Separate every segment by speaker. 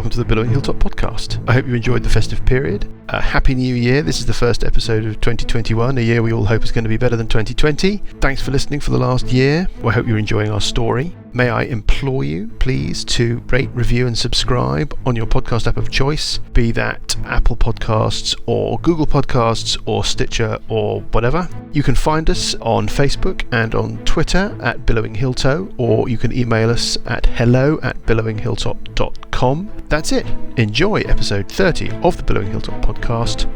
Speaker 1: welcome to the Billowing Hilltop podcast. I hope you enjoyed the festive period. Happy New Year. This is the first episode of 2021, a year we all hope is going to be better than 2020. Thanks for listening for the last year. I hope you're enjoying our story. May I implore you, please, to rate, review and subscribe on your podcast app of choice, be that Apple Podcasts or Google Podcasts or Stitcher or whatever. You can find us on Facebook and on Twitter at Billowing Hilltop, or you can email us at hello@billowinghilltop.com. That's it. Enjoy episode 30 of the Billowing Hilltop podcast.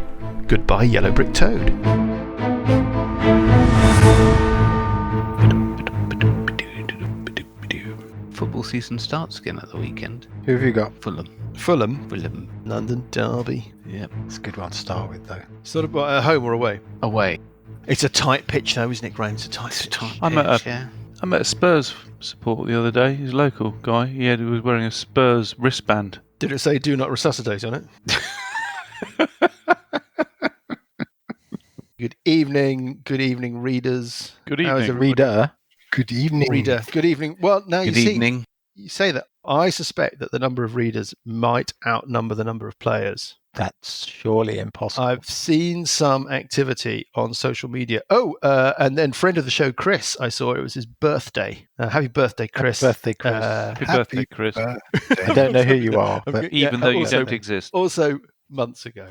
Speaker 1: Goodbye, Yellow Brick Toad.
Speaker 2: Football season starts again at the weekend.
Speaker 3: Who have you got?
Speaker 1: Fulham. London Derby.
Speaker 3: Yep, it's a good one to start with, though.
Speaker 1: Sort of at home or away?
Speaker 2: Away.
Speaker 1: It's a tight pitch, though, isn't it, Graham? It's a tight pitch.
Speaker 4: I met a Spurs support the other day. He's a local guy. He was wearing a Spurs wristband.
Speaker 1: Did it say "Do not resuscitate" on it? Good evening, readers.
Speaker 4: Good evening.
Speaker 1: How is everybody?
Speaker 3: Reader. Good evening.
Speaker 1: Reader. Good evening. Well, now
Speaker 2: Good
Speaker 1: you
Speaker 2: evening.
Speaker 1: see, you say that. I suspect that the number of readers might outnumber the number of players.
Speaker 3: That's surely impossible.
Speaker 1: I've seen some activity on social media. And then friend of the show, Chris, I saw it was his birthday. Happy birthday, Chris.
Speaker 3: Happy birthday, Chris.
Speaker 4: Happy birthday, Chris.
Speaker 3: I don't know who you are, but
Speaker 4: Even though you
Speaker 1: also-
Speaker 4: don't exist.
Speaker 1: Also, months ago.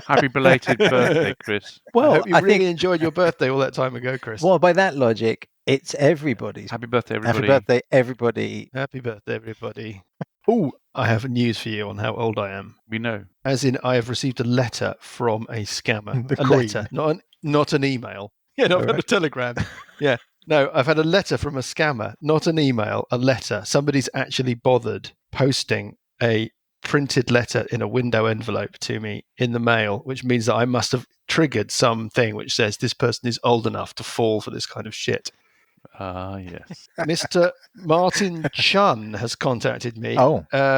Speaker 4: Happy belated birthday, Chris.
Speaker 3: well,
Speaker 1: I hope you
Speaker 3: I
Speaker 1: really
Speaker 3: think
Speaker 1: enjoyed your birthday all that time ago, Chris.
Speaker 3: well, by that logic, it's everybody's.
Speaker 4: Happy birthday, everybody.
Speaker 3: Happy birthday, everybody.
Speaker 1: Happy birthday, everybody. Oh, I have news for you on how old I am.
Speaker 4: We know.
Speaker 1: As in, I have received a letter from a scammer.
Speaker 3: The
Speaker 1: a
Speaker 3: Queen.
Speaker 1: letter, not an email. Yeah, no, I've had a telegram. Yeah. No, I've had a letter from a scammer, not an email, a letter. Somebody's actually bothered posting a printed letter in a window envelope to me in the mail, which means that I must have triggered something which says this person is old enough to fall for this kind of shit.
Speaker 4: Yes.
Speaker 1: Mr. Martin Chun has contacted me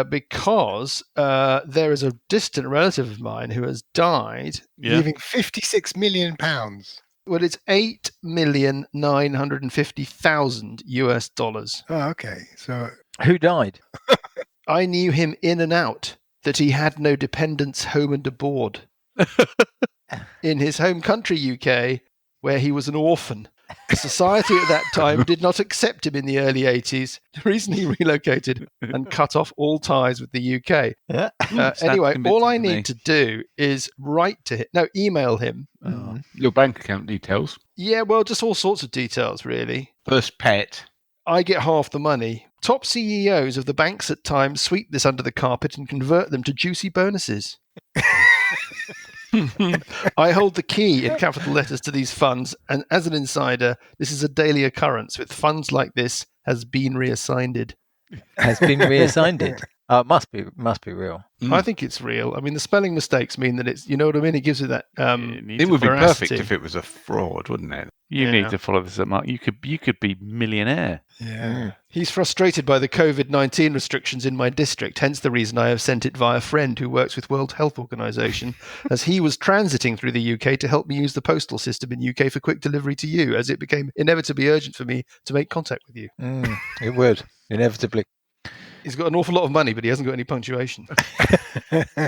Speaker 1: because there is a distant relative of mine who has died.
Speaker 4: Yeah.
Speaker 5: Leaving £56 million.
Speaker 1: Well, it's $8,950,000 US.
Speaker 5: Oh, okay. So
Speaker 3: Who died?
Speaker 1: I knew him in and out, that he had no dependents home and aboard. In his home country, UK, where he was an orphan. Society at that time did not accept him in the early 80s. The reason he relocated and cut off all ties with the UK.
Speaker 3: Yeah.
Speaker 1: Anyway, all I
Speaker 4: convincing to me.
Speaker 1: need to do is write to him. No, email him.
Speaker 2: Your bank account details.
Speaker 1: Yeah, well, just all sorts of details, really.
Speaker 2: First pet.
Speaker 1: I get half the money. Top CEOs of the banks at times sweep this under the carpet and convert them to juicy bonuses. I hold the key in capital letters to these funds, and as an insider, this is a daily occurrence with funds like this has been reassigned.
Speaker 3: Has been reassigned. It must be real.
Speaker 1: I think it's real. I mean, the spelling mistakes mean that it's, you know what I mean? It gives it that
Speaker 4: needs
Speaker 2: It would be
Speaker 1: veracity.
Speaker 2: perfect if it was a fraud, wouldn't it?
Speaker 4: You
Speaker 1: Yeah.
Speaker 4: need to follow this up, Mark. You could be millionaire.
Speaker 5: yeah.
Speaker 1: He's frustrated by the COVID-19 restrictions in my district, hence the reason I have sent it via a friend who works with World Health Organization, as he was transiting through the UK to help me use the postal system in UK for quick delivery to you, as it became inevitably urgent for me to make contact with you.
Speaker 3: It would, inevitably.
Speaker 1: He's got an awful lot of money, but he hasn't got any punctuation.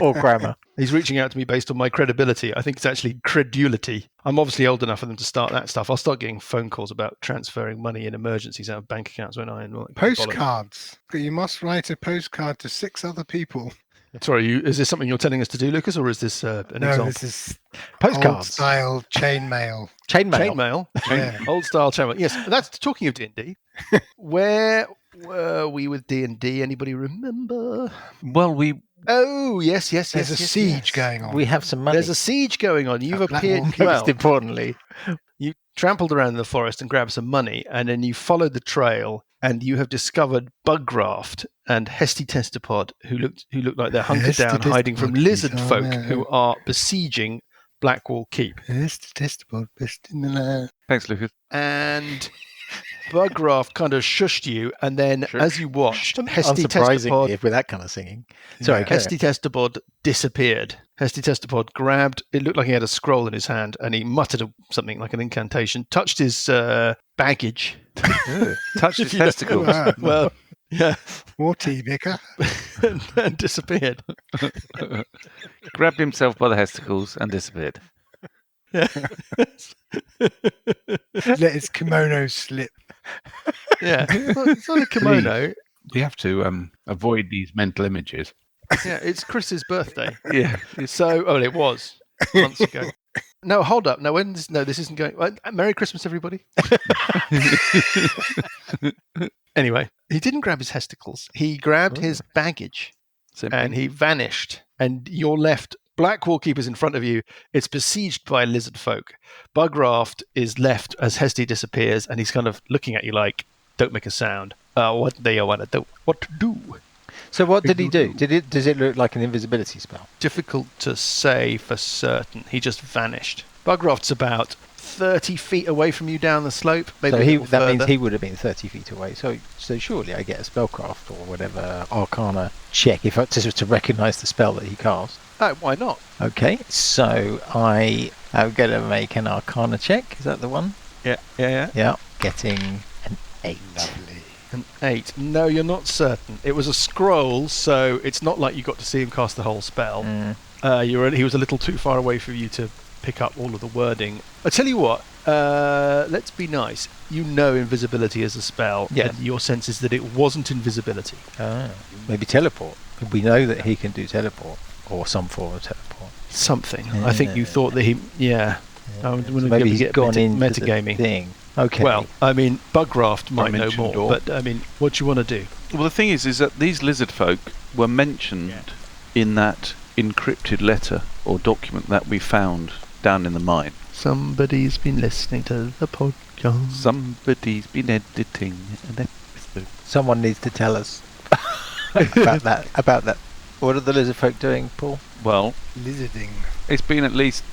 Speaker 3: Or grammar.
Speaker 1: He's reaching out to me based on my credibility. I think it's actually credulity. I'm obviously old enough for them to start that stuff. I'll start getting phone calls about transferring money in emergencies out of bank accounts when I...
Speaker 5: Postcards. You must write a postcard to 6 other people.
Speaker 1: Sorry, is this something you're telling us to do, Lucas, or is this an example?
Speaker 5: This is
Speaker 3: Postcards.
Speaker 5: old-style chain mail.
Speaker 3: Chainmail.
Speaker 1: Chainmail.
Speaker 5: Yeah.
Speaker 1: Old style chainmail. Yes, that's talking of D&D. Where were we with D&D? Anybody remember?
Speaker 4: Well,
Speaker 1: Oh, yes.
Speaker 5: There's a siege going on.
Speaker 3: We have some money.
Speaker 1: There's a siege going on. You've
Speaker 5: At
Speaker 1: appeared...
Speaker 5: Blackwall Keep.
Speaker 1: Well,
Speaker 3: Most importantly.
Speaker 1: you trampled around in the forest and grabbed some money, and then you followed the trail, and you have discovered Bugraft and Hesti Testapod, who look like they're hunkered
Speaker 5: Hesti
Speaker 1: down, hiding from
Speaker 5: Testapod,
Speaker 1: lizard
Speaker 5: yes,
Speaker 1: folk
Speaker 5: I know.
Speaker 1: who are besieging Blackwall Keep.
Speaker 5: Hesti Testapod, best in the land.
Speaker 4: thanks, Lucas.
Speaker 1: And Bugraft kind of shushed you, and then
Speaker 4: Sure.
Speaker 1: as you watched, Hesti
Speaker 3: Unsurprisingly,
Speaker 1: Testapod
Speaker 3: with that kind of singing. Sorry, carry
Speaker 1: Hesti Testapod disappeared. Hesti Testapod grabbed, it looked like he had a scroll in his hand, and he muttered something like an incantation, touched his baggage.
Speaker 4: Touched his
Speaker 1: You know,
Speaker 4: testicles.
Speaker 5: Wow.
Speaker 1: Well, Yeah,
Speaker 5: More tea, Vicar.
Speaker 1: and disappeared.
Speaker 4: Grabbed himself by the testicles and disappeared.
Speaker 1: Yeah.
Speaker 5: Let his kimono slip.
Speaker 1: Yeah. It's not a kimono.
Speaker 2: We have to avoid these mental images.
Speaker 1: Yeah, it's Chris's birthday.
Speaker 4: Yeah.
Speaker 1: So, it was months ago. No, hold up. No, this isn't going. Merry Christmas, everybody. Anyway, he didn't grab his testicles. He grabbed his baggage and he vanished. And you're left. Blackwall Keep is in front of you. It's besieged by lizard folk. Bugraft is left as Hesti disappears, and he's kind of looking at you like, "Don't make a sound. What do you want to do? What to do?"
Speaker 3: So what did he do? Does it look like an invisibility spell?
Speaker 1: Difficult to say for certain. He just vanished. Bugraft's about 30 feet away from you down the slope. Maybe
Speaker 3: So that means he would have been 30 feet away. So surely I get a spellcraft or whatever Arcana check if to recognise the spell that he cast.
Speaker 1: Oh, why not?
Speaker 3: Okay, so I am going to make an Arcana check. Is that the one?
Speaker 1: Yeah.
Speaker 3: Yeah. Getting an 8.
Speaker 5: Lovely.
Speaker 1: An 8. No, you're not certain. It was a scroll, so it's not like you got to see him cast the whole spell. He was a little too far away for you to pick up all of the wording. I tell you what, let's be nice. You know invisibility is a spell,
Speaker 3: Yes.
Speaker 1: and your sense is that it wasn't invisibility.
Speaker 3: Maybe teleport. We know that he can do teleport or some form of teleport.
Speaker 1: Something. I think you thought that he... Yeah. I'm
Speaker 3: So
Speaker 1: gonna
Speaker 3: maybe he's
Speaker 1: get
Speaker 3: gone into
Speaker 1: metagaming.
Speaker 3: the thing. Okay.
Speaker 1: Well, I mean, Bugraft might know
Speaker 2: Dimension
Speaker 1: more,
Speaker 2: door.
Speaker 1: but I mean, what do you want to do?
Speaker 4: Well, the thing is that these lizard folk were mentioned in that encrypted letter or document that we found down in the mine.
Speaker 1: Somebody's been listening to the podcast.
Speaker 4: Somebody's been editing an episode.
Speaker 3: someone needs to tell us about that. What are the lizard folk doing, Paul?
Speaker 4: Well,
Speaker 5: Lizarding.
Speaker 4: it's been at least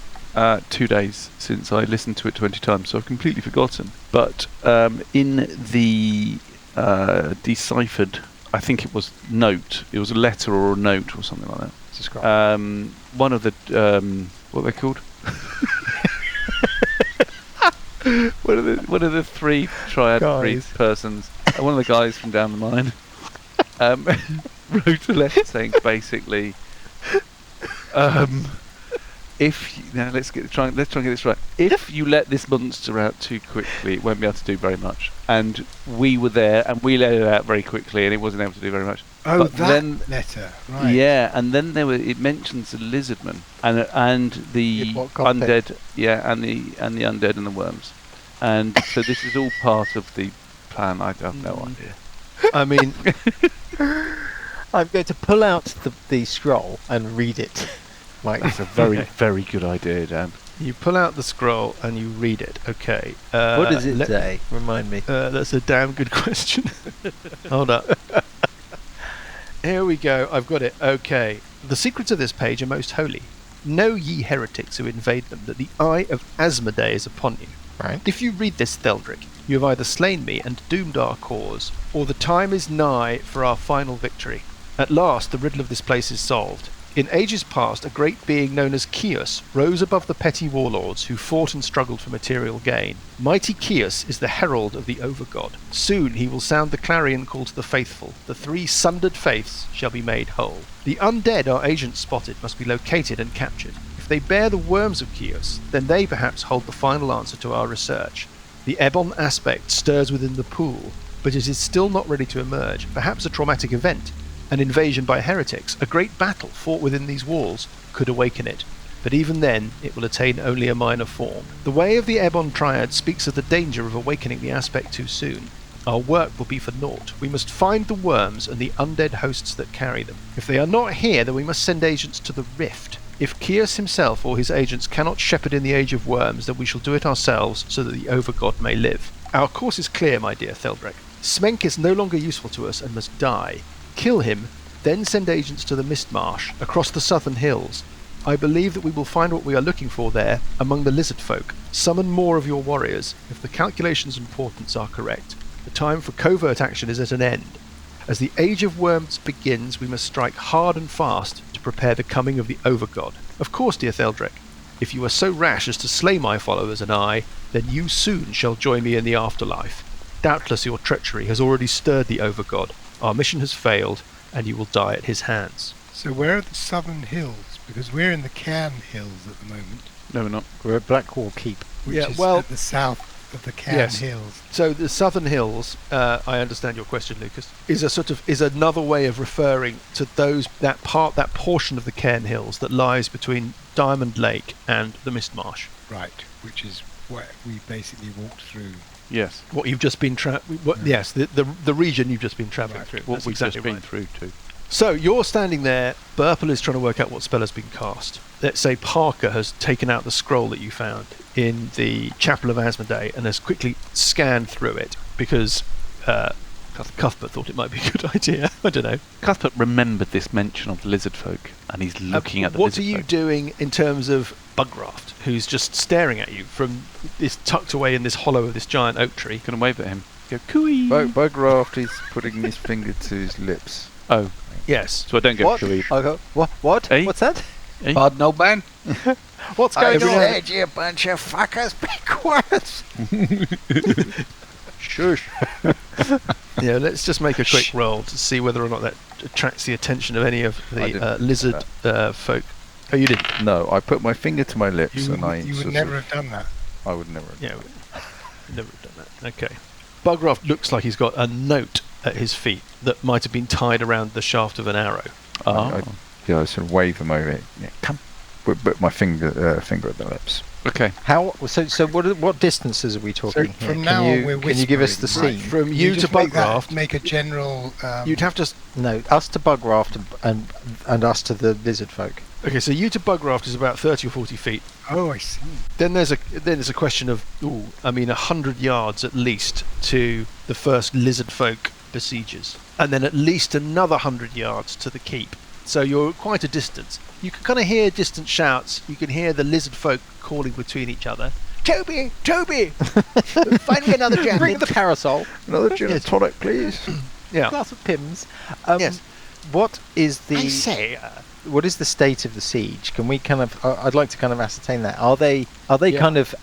Speaker 4: 2 days since I listened to it 20 times, so I've completely forgotten. But in the deciphered, I think it was note, it was a letter or a note or something like that.
Speaker 3: It's a scroll.
Speaker 4: One of the, what are they called? one of the three triad priest persons, one of the guys from down the mine, wrote a letter saying basically, let's try and get this right. If you let this monster out too quickly, it won't be able to do very much. And we were there, and we let it out very quickly, and it wasn't able to do very much.
Speaker 5: Oh,
Speaker 4: But
Speaker 5: that
Speaker 4: then-
Speaker 5: letter. Right.
Speaker 4: Yeah, and then it mentions the lizardmen and the
Speaker 3: What got
Speaker 4: undead, and the undead and the worms, and so this is all part of the plan. I have no idea.
Speaker 1: I mean,
Speaker 3: I'm going to pull out the scroll and read it. Like
Speaker 4: That's a very, very good idea, Dan.
Speaker 1: you pull out the scroll and you read it. Okay.
Speaker 3: what does it say? Remind me.
Speaker 1: That's a damn good question. Hold up. Here we go. I've got it. Okay. The secrets of this page are most holy. Know ye heretics who invade them that the eye of Asmodee is upon you.
Speaker 3: Right.
Speaker 1: If you read this, Theldrick, you have either slain me and doomed our cause, or the time is nigh for our final victory. At last the riddle of this place is solved. In ages past, a great being known as Kios rose above the petty warlords who fought and struggled for material gain. Mighty Kios is the herald of the Overgod. Soon he will sound the clarion call to the faithful. The 3 sundered faiths shall be made whole. The undead our agents spotted must be located and captured. If they bear the worms of Kios, then they perhaps hold the final answer to our research. The Ebon aspect stirs within the pool, but it is still not ready to emerge. Perhaps a traumatic event, an invasion by heretics, a great battle fought within these walls, could awaken it. But even then, it will attain only a minor form. The way of the Ebon Triad speaks of the danger of awakening the aspect too soon. Our work will be for naught. We must find the worms and the undead hosts that carry them. If they are not here, then we must send agents to the Rift. If Kios himself or his agents cannot shepherd in the Age of Worms, then we shall do it ourselves so that the Overgod may live. Our course is clear, my dear Theldrick. Smenk is no longer useful to us and must die. Kill him, then send agents to the Mistmarsh, across the southern hills. I believe that we will find what we are looking for there, among the lizard folk. Summon more of your warriors. If the calculations and portents are correct, the time for covert action is at an end. As the Age of Worms begins, we must strike hard and fast to prepare the coming of the Overgod. Of course, dear Theldrick, if you are so rash as to slay my followers and I, then you soon shall join me in the afterlife. Doubtless your treachery has already stirred the Overgod. Our mission has failed, and you will die at his hands.
Speaker 5: So where are the southern hills? Because we're in the Cairn Hills at the moment,
Speaker 4: No, we're not.
Speaker 3: We're at Blackwall Keep.
Speaker 5: which
Speaker 1: Yeah,
Speaker 5: is
Speaker 1: well-
Speaker 5: at the south of the Cairn
Speaker 1: Yes.
Speaker 5: Hills.
Speaker 1: So the Southern Hills, I understand your question, Lucas, is another way of referring to that portion of the Cairn Hills that lies between Diamond Lake and the Mistmarsh.
Speaker 5: Right, which is where we basically walked through.
Speaker 4: Yes.
Speaker 1: What you've just been yes, the region you've just been travelling
Speaker 5: Right.
Speaker 1: through.
Speaker 4: What
Speaker 1: That's
Speaker 4: we've
Speaker 1: exactly
Speaker 4: just been
Speaker 1: right.
Speaker 4: through too.
Speaker 1: So you're standing there. Burple is trying to work out what spell has been cast. Let's say Parker has taken out the scroll that you found in the Chapel of Asmodee and has quickly scanned through it because Cuthbert thought it might be a good idea. I don't know.
Speaker 4: Cuthbert remembered this mention of lizard folk, and he's looking at the
Speaker 1: What
Speaker 4: lizard
Speaker 1: are you
Speaker 4: folk.
Speaker 1: doing in terms of Bugraft, who's just staring at you from this tucked away in this hollow of this giant oak tree?
Speaker 4: Gonna wave at him. Go cooey.
Speaker 6: Bugraft is putting his finger to his lips.
Speaker 4: Oh,
Speaker 1: Yes.
Speaker 4: so I don't go
Speaker 3: What?
Speaker 4: cooey.
Speaker 3: I go, what?
Speaker 4: Eh?
Speaker 3: What's that?
Speaker 4: Eh?
Speaker 2: Pardon, old man.
Speaker 3: What's going on?
Speaker 6: said, you bunch of fuckers, be quiet. Shush.
Speaker 1: Yeah, let's just make a quick roll to see whether or not that attracts the attention of any of
Speaker 6: I
Speaker 1: the
Speaker 6: didn't do
Speaker 1: lizard folk. Oh, you didn't?
Speaker 6: No, I put my finger to my lips
Speaker 5: You,
Speaker 6: and I
Speaker 5: you would
Speaker 6: sort
Speaker 5: never
Speaker 6: of-
Speaker 5: have done that.
Speaker 6: I would never.
Speaker 1: Yeah, never have done that. Okay. Bugraft looks like he's got a note at his feet that might have been tied around the shaft of an arrow.
Speaker 4: Oh.
Speaker 6: I sort of wave him over it. Yeah, come. But my finger at the lips.
Speaker 4: Okay.
Speaker 3: How? So what distances are we talking
Speaker 5: So from
Speaker 3: here?
Speaker 5: now
Speaker 3: can
Speaker 5: on, we're
Speaker 3: can you give us the
Speaker 5: whispering,
Speaker 3: scene?
Speaker 5: right.
Speaker 1: From you to
Speaker 5: just make that-
Speaker 1: Bugraft,
Speaker 5: Make a general.
Speaker 1: you'd have to.
Speaker 3: No, us to Bugraft and us to the lizard folk.
Speaker 1: Okay, so you to Bugraft is about 30 or 40 feet.
Speaker 5: Oh, I see.
Speaker 1: Then there's a question of 100 yards at least to the first lizard folk besiegers, and then at least another 100 yards to the keep. So you're quite a distance. You can kind of hear distant shouts. You can hear the lizard folk calling between each other. Toby, find me another jacket.
Speaker 3: Bring the parasol.
Speaker 6: Another gin and tonic, please.
Speaker 1: Yeah.
Speaker 3: Glass of Pimm's.
Speaker 1: Yes.
Speaker 3: What is the?
Speaker 1: I say.
Speaker 3: What is the state of the siege? Can we kind of? I'd like to kind of ascertain that. Are they
Speaker 1: Yeah.
Speaker 3: kind of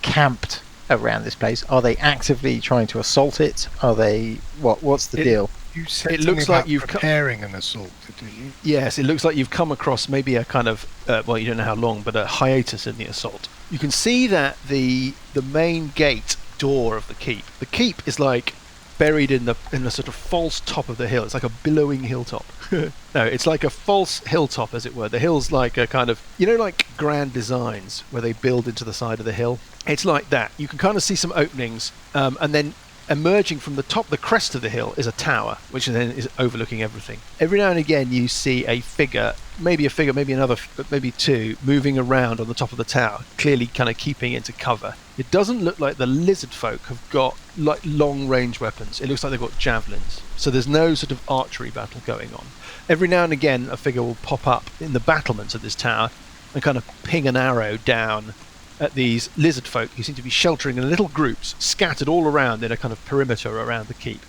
Speaker 3: camped around this place? Are they actively trying to assault it? Are they? What's the deal?
Speaker 5: You said
Speaker 1: It
Speaker 5: something
Speaker 1: looks like
Speaker 5: about
Speaker 1: you've
Speaker 5: preparing an assault, didn't you?
Speaker 1: Yes, it looks like you've come across maybe a kind of, you don't know how long, but a hiatus in the assault. You can see that the main gate door of the keep is like buried in the sort of false top of the hill. It's like a billowing hilltop. No, it's like a false hilltop, as it were. The hill's like a kind of, like Grand Designs, where they build into the side of the hill. It's like that. You can kind of see some openings, and then emerging from the top, the crest of the hill, is a tower, which then is overlooking everything. Every now and again, you see a figure, maybe another, but maybe two, moving around on the top of the tower, clearly kind of keeping it into cover. It doesn't look like the lizard folk have got like long-range weapons. It looks like they've got javelins. So there's no sort of archery battle going on. Every now and again, a figure will pop up in the battlements of this tower and kind of ping an arrow down at these lizard folk who seem to be sheltering in little groups scattered all around in a kind of perimeter around the keep.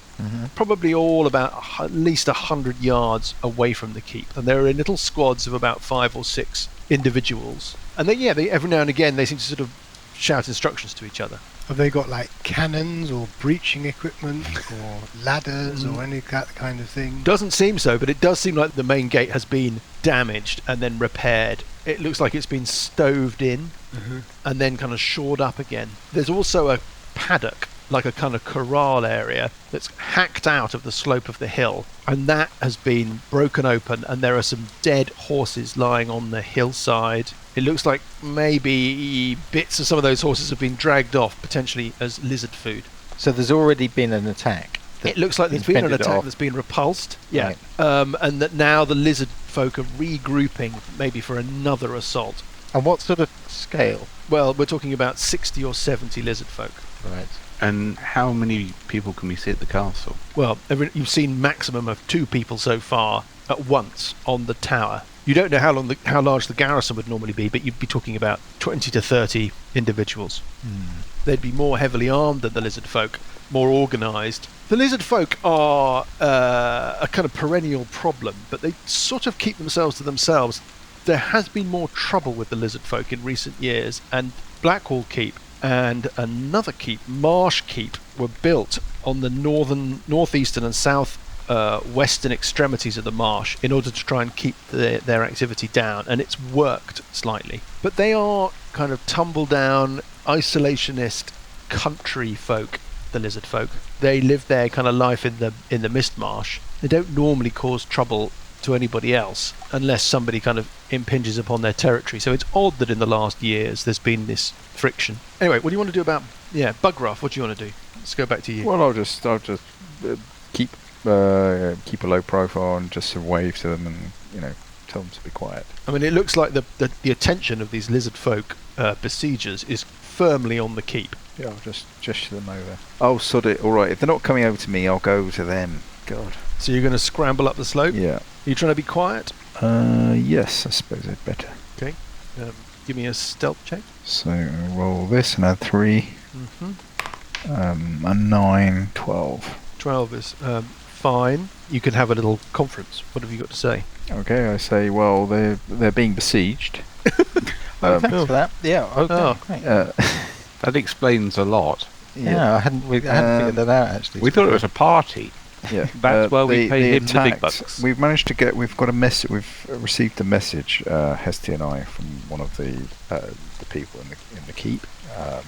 Speaker 1: Probably all about at least 100 yards away from the keep, and they're in little squads of about 5 or 6 individuals. And then every now and again they seem to sort of shout instructions to each other.
Speaker 5: Have they got like cannons or breaching equipment or ladders or any that kind of thing?
Speaker 1: Doesn't seem so, but it does seem like the main gate has been damaged and then repaired. It looks like it's been stoved in and then kind of shored up again. There's also a paddock, like a kind of corral area, that's hacked out of the slope of the hill, and that has been broken open, and there are some dead horses lying on the hillside. It looks like maybe bits of some of those horses have been dragged off, potentially as lizard food.
Speaker 3: So there's already been an attack.
Speaker 1: It looks like there's
Speaker 3: He's
Speaker 1: been an
Speaker 3: fended it
Speaker 1: attack
Speaker 3: off.
Speaker 1: that's been repulsed. Yeah.
Speaker 3: Right.
Speaker 1: And that now the lizard folk are regrouping maybe for another assault.
Speaker 3: And what sort of scale?
Speaker 1: Well, we're talking about 60 or 70 lizard folk.
Speaker 3: Right.
Speaker 2: And how many people can we see at the castle?
Speaker 1: Well, you've seen maximum of 2 people so far at once on the tower. You don't know how large the garrison would normally be, but you'd be talking about 20 to 30 individuals. They'd be more heavily armed than the lizard folk, more organised. The lizard folk are a kind of perennial problem, but they sort of keep themselves to themselves. There has been more trouble with the lizard folk in recent years, and Blackwall Keep and another keep, Marsh Keep, were built on the northeastern and south western extremities of the marsh in order to try and keep their activity down, and it's worked slightly. But they are kind of tumble down, isolationist country folk, the lizard folk. They live their kind of life in the Mistmarsh. They don't normally cause trouble to anybody else unless somebody kind of impinges upon their territory. So it's odd that in the last years there's been this friction. Anyway, what do you want to do about Bugraft? What do you want to do? Let's go back to you.
Speaker 6: Well, I'll just keep a low profile and just wave to them and tell them to be quiet.
Speaker 1: I mean, it looks like the attention of these lizard folk besiegers is firmly on the keep.
Speaker 6: Yeah, I'll just gesture them over. Oh, sod it. All right, if they're not coming over to me, I'll go over to them. God.
Speaker 1: So you're going to scramble up the slope?
Speaker 6: Yeah.
Speaker 1: Are you trying to be quiet?
Speaker 6: Yes, I suppose I'd better.
Speaker 1: Okay. Give me a stealth check.
Speaker 6: So I'll roll this and add 3.
Speaker 1: Mm-hmm.
Speaker 6: A 9, 12.
Speaker 1: 12 is fine. You can have a little conference. What have you got to say?
Speaker 6: Okay, I say, well, they're being besieged.
Speaker 3: Thanks for that. Yeah, okay, great.
Speaker 2: That explains a lot.
Speaker 3: Yeah, I hadn't figured that out, actually.
Speaker 2: We thought it was a party.
Speaker 6: Yeah,
Speaker 4: That's why we pay him the big bucks.
Speaker 6: We've managed to get. We've got a message. We've received a message, Hesti and I, from one of the people in the keep.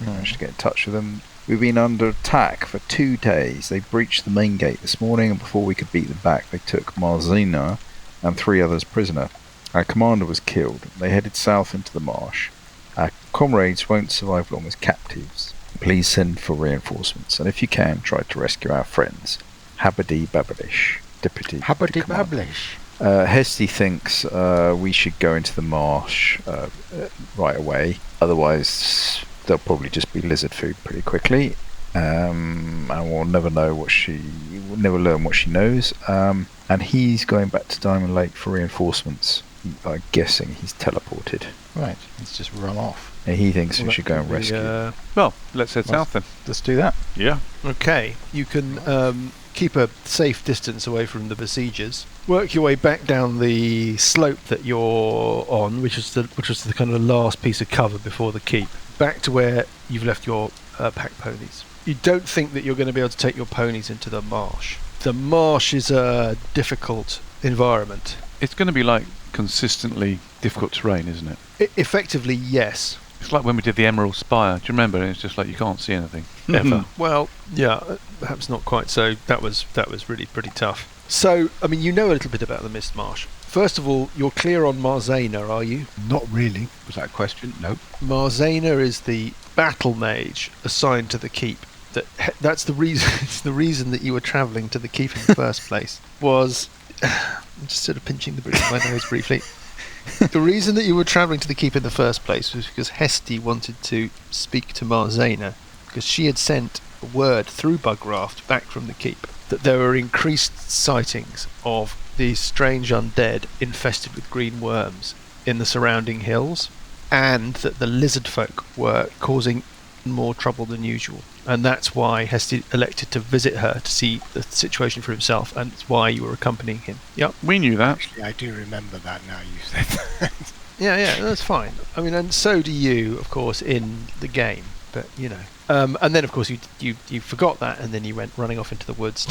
Speaker 6: We managed to get in touch with them. We've been under attack for 2 days. They breached the main gate this morning, and before we could beat them back, they took Marzina and 3 others prisoner. Our commander was killed. They headed south into the marsh. Our comrades won't survive long as captives. Please send for reinforcements, and if you can, try to rescue our friends. Habadi Babadish, Deputy
Speaker 3: Habadi
Speaker 6: Commander.
Speaker 3: Bablish.
Speaker 6: Hesti thinks we should go into the marsh right away. Otherwise, there'll probably just be lizard food pretty quickly, and we'll never learn what she knows. And he's going back to Diamond Lake for reinforcements. I'm guessing he's teleported.
Speaker 3: Right, let's just run off.
Speaker 6: And he thinks we should go and rescue.
Speaker 4: Well, let's head south then.
Speaker 3: Let's do that.
Speaker 4: Yeah.
Speaker 1: Okay. You can keep a safe distance away from the besiegers. Work your way back down the slope that you're on, which was the kind of the last piece of cover before the keep, back to where you've left your pack ponies. You don't think that you're going to be able to take your ponies into the marsh. The marsh is a difficult environment.
Speaker 4: It's going to be like consistently difficult terrain, isn't it?
Speaker 1: Effectively, yes.
Speaker 4: It's like when we did the Emerald Spire. Do you remember? It's just like you can't see anything ever.
Speaker 1: Well, yeah, perhaps not quite so. That was really pretty tough. So, I mean, you know a little bit about the Mistmarsh. First of all, you're clear on Marzana, are you?
Speaker 5: Not really.
Speaker 2: Was that a question? No.
Speaker 1: Marzana is the battle mage assigned to the keep. That's the reason. It's the reason that you were travelling to the keep in the first place. Was I'm just sort of pinching the bridge of my nose briefly. The reason that you were travelling to the keep in the first place was because Hesti wanted to speak to Marzana, because she had sent a word through Bugraft back from the keep that there were increased sightings of these strange undead infested with green worms in the surrounding hills, and that the lizard folk were causing more trouble than usual. And that's why Hesti elected to visit her to see the situation for himself, and it's why you were accompanying him. Yep.
Speaker 4: We knew that.
Speaker 5: Actually, I do remember that now you said that.
Speaker 1: Yeah, that's fine. I mean, and so do you, of course, in the game. But you know, and then of course you forgot that, and then you went running off into the woods,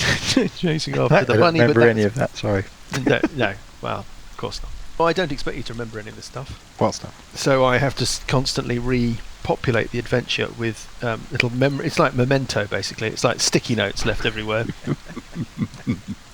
Speaker 1: chasing after the bunny.
Speaker 3: I don't remember
Speaker 1: but
Speaker 3: any of that. Sorry.
Speaker 1: No, well, of course not. Well, I don't expect you to remember any of this stuff.
Speaker 3: What stuff?
Speaker 1: So I have to constantly repopulate the adventure with little It's like Memento, basically. It's like sticky notes left everywhere.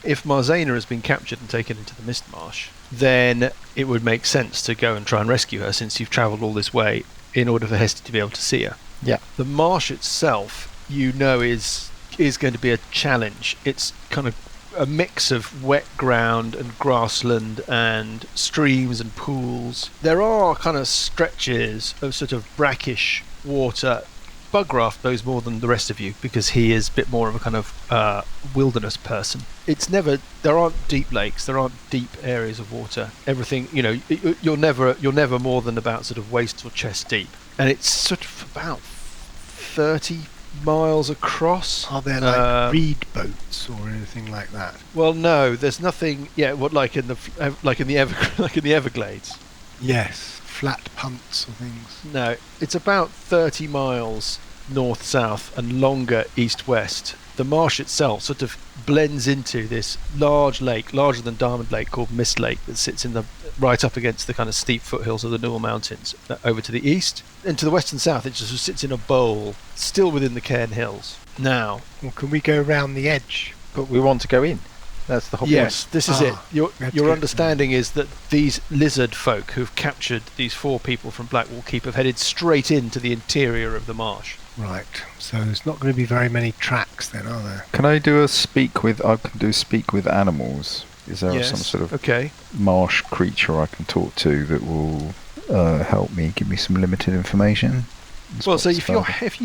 Speaker 1: If Marzana has been captured and taken into the Mistmarsh, then it would make sense to go and try and rescue her, since you've travelled all this way in order for Hesti to be able to see her.
Speaker 3: Yeah.
Speaker 1: The marsh itself, you know, is going to be a challenge. It's kind of a mix of wet ground and grassland and streams and pools. There are kind of stretches of sort of brackish water. Bugraft knows more than the rest of you because he is a bit more of a kind of wilderness person. There aren't deep lakes, there aren't deep areas of water. Everything, you know, you're never more than about sort of waist or chest deep, and it's sort of about 30 miles across.
Speaker 5: Are there like reed boats or anything like that?
Speaker 1: Well, no, there's nothing. Yeah, what like in the Everglades?
Speaker 5: Yes, flat punts or things.
Speaker 1: No, it's about 30 miles north-south and longer east-west, the marsh itself sort of blends into this large lake, larger than Diamond Lake, called Mist Lake, that sits in the right up against the kind of steep foothills of the Newell Mountains over to the east. And to the west and south, it just sits in a bowl, still within the Cairn Hills. Now,
Speaker 5: Well, can we go round the edge?
Speaker 3: But we want to go in. That's the whole
Speaker 1: yes, this is it.
Speaker 5: we have to
Speaker 1: Your
Speaker 5: go-
Speaker 1: understanding is that these lizard folk who've captured these 4 people from Blackwall Keep have headed straight into the interior of the marsh.
Speaker 5: Right. So there's not going to be very many tracks then, are there?
Speaker 6: Can I do a speak with? I can do speak with animals. Is there
Speaker 1: Yes.
Speaker 6: some sort of
Speaker 1: Okay.
Speaker 6: marsh creature I can talk to that will help me, give me some limited information?
Speaker 1: Well, so
Speaker 6: Spell.
Speaker 1: if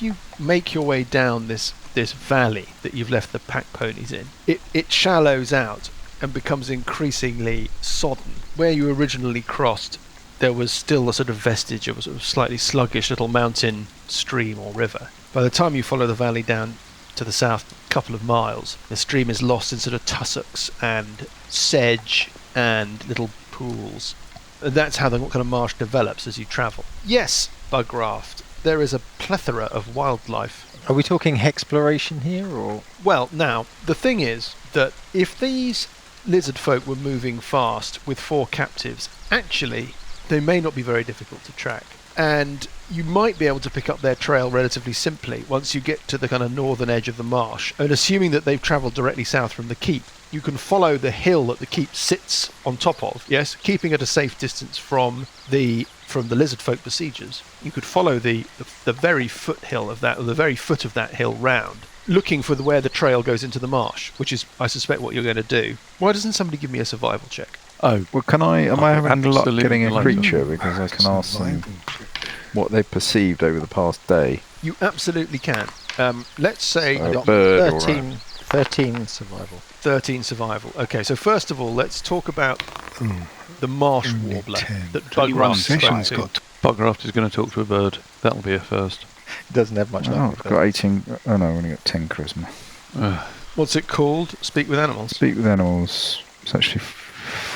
Speaker 1: you make your way down this valley that you've left the pack ponies in, it shallows out and becomes increasingly sodden. Where you originally crossed, there was still a sort of vestige of a sort of slightly sluggish little mountain stream or river. By the time you follow the valley down to the south a couple of miles, the stream is lost in sort of tussocks and sedge and little pools. And that's how the kind of marsh develops as you travel. Yes, Bugraft, there is a plethora of wildlife.
Speaker 3: Are we talking exploration here, or
Speaker 1: Well, now, the thing is that if these lizard folk were moving fast with 4 captives, actually, they may not be very difficult to track. And you might be able to pick up their trail relatively simply once you get to the kind of northern edge of the marsh. And assuming that they've travelled directly south from the keep, you can follow the hill that the keep sits on top of, yes, keeping at a safe distance from the lizard folk besiegers. You could follow the very foothill of that, or the very foot of that hill round, looking for where the trail goes into the marsh, which is, I suspect, what you're going to do. Why doesn't somebody give me a survival check?
Speaker 4: Oh,
Speaker 6: Well, can I? Am I having luck
Speaker 4: Absolutely
Speaker 6: getting a
Speaker 4: delightful.
Speaker 6: creature because I can ask them
Speaker 5: Survival check.
Speaker 6: what they perceived over the past day?
Speaker 1: You absolutely can. Let's say
Speaker 6: A
Speaker 3: got
Speaker 6: bird or a-
Speaker 3: 13 survival.
Speaker 1: 13 survival. Okay, so first of all, let's talk about
Speaker 5: Hmm.
Speaker 1: the marsh
Speaker 5: Only
Speaker 1: warbler
Speaker 5: 10.
Speaker 1: that
Speaker 2: 21
Speaker 1: Bugraft spoke
Speaker 5: Sessions
Speaker 1: to.
Speaker 5: got
Speaker 4: Bugraft is going to talk to a bird. That'll be a first.
Speaker 3: Doesn't have much
Speaker 6: Oh,
Speaker 3: luck.
Speaker 6: I've
Speaker 3: with
Speaker 6: got
Speaker 3: that.
Speaker 6: 18. Oh no, I've only got 10 charisma.
Speaker 1: What's it called? Speak with animals.
Speaker 6: Speak with animals. It's actually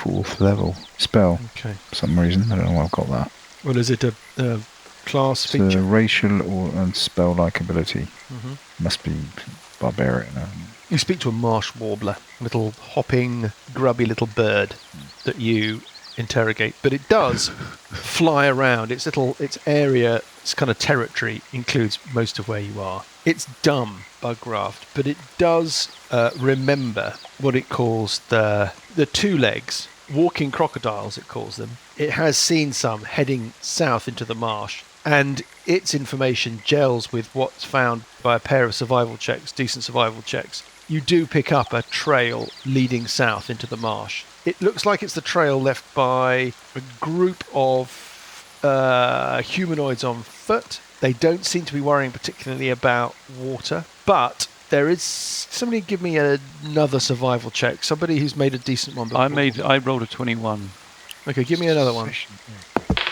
Speaker 6: 4th level spell
Speaker 1: Okay.
Speaker 6: for some reason. I don't know why I've got that.
Speaker 1: Well, is it a class
Speaker 6: It's a
Speaker 1: feature?
Speaker 6: racial and spell-like ability.
Speaker 1: hmm
Speaker 6: Must be barbarian.
Speaker 1: You speak to a marsh warbler, a little hopping, grubby little bird that you interrogate, but it does fly around. Its area, its kind of territory includes most of where you are. It's dumb, Bugraft, but it does remember what it calls the 2 legs, walking crocodiles. It calls them. It has seen some heading south into the marsh, and its information gels with what's found by a pair of survival checks, decent survival checks. You do pick up a trail leading south into the marsh. It looks like it's the trail left by a group of humanoids on foot. They don't seem to be worrying particularly about water, but there is somebody give me another survival check. Somebody who's made a decent one before.
Speaker 4: I rolled a 21.
Speaker 1: Okay, give me another one.
Speaker 5: session,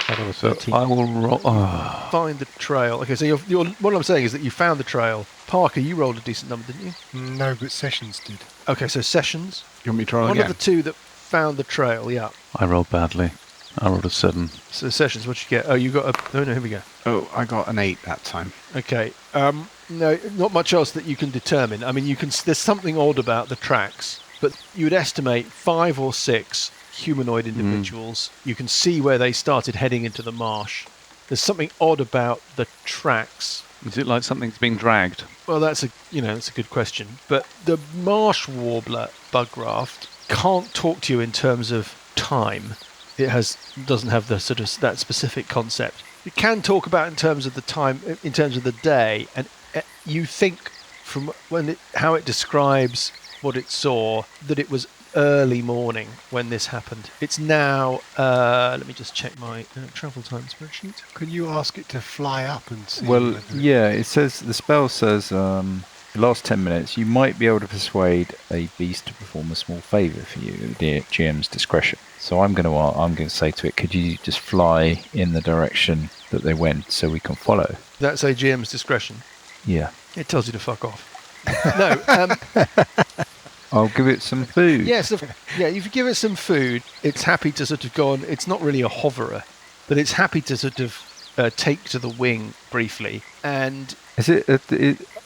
Speaker 3: I got a
Speaker 4: So
Speaker 3: 13.
Speaker 4: I will roll. Oh.
Speaker 1: Find the trail. Okay, so what I'm saying is that you found the trail. Parker, you rolled a decent number, didn't you?
Speaker 5: yeah. No, but Sessions did.
Speaker 1: Okay, so Sessions,
Speaker 2: You want me to try
Speaker 1: one
Speaker 2: again?
Speaker 1: of the 2 that found the trail. Yeah.
Speaker 4: I rolled badly. I rolled a 7.
Speaker 1: So Sessions, what'd you get? Oh, you got a. Oh no, here we go.
Speaker 2: Oh, I got an 8 that time.
Speaker 1: Okay. No, not much else that you can determine. I mean, there's something odd about the tracks, but you would estimate 5 or 6 humanoid individuals. You can see where they started heading into the marsh. There's something odd about the tracks.
Speaker 4: Is it like something's being dragged?
Speaker 1: Well, that's a good question. But the marsh warbler, Bugraft, can't talk to you in terms of time. It doesn't have the sort of that specific concept. It can talk about in terms of the time, in terms of the day, and you think from how it describes what it saw that it was early morning when this happened. It's now. Let me just check my travel time spreadsheet.
Speaker 5: Can you ask it to fly up and see?
Speaker 6: Well,
Speaker 5: whether
Speaker 6: yeah, it says the spell says the last 10 minutes you might be able to persuade a beast to perform a small favour for you at the GM's discretion. So I'm going to say to it, could you just fly in the direction that they went so we can follow?
Speaker 1: That's a GM's discretion.
Speaker 6: Yeah.
Speaker 1: It tells you to fuck off. No.
Speaker 6: I'll give it some food.
Speaker 1: Yes, if you give it some food, it's happy to sort of go on. It's not really a hoverer, but it's happy to sort of take to the wing briefly, and
Speaker 6: Is it?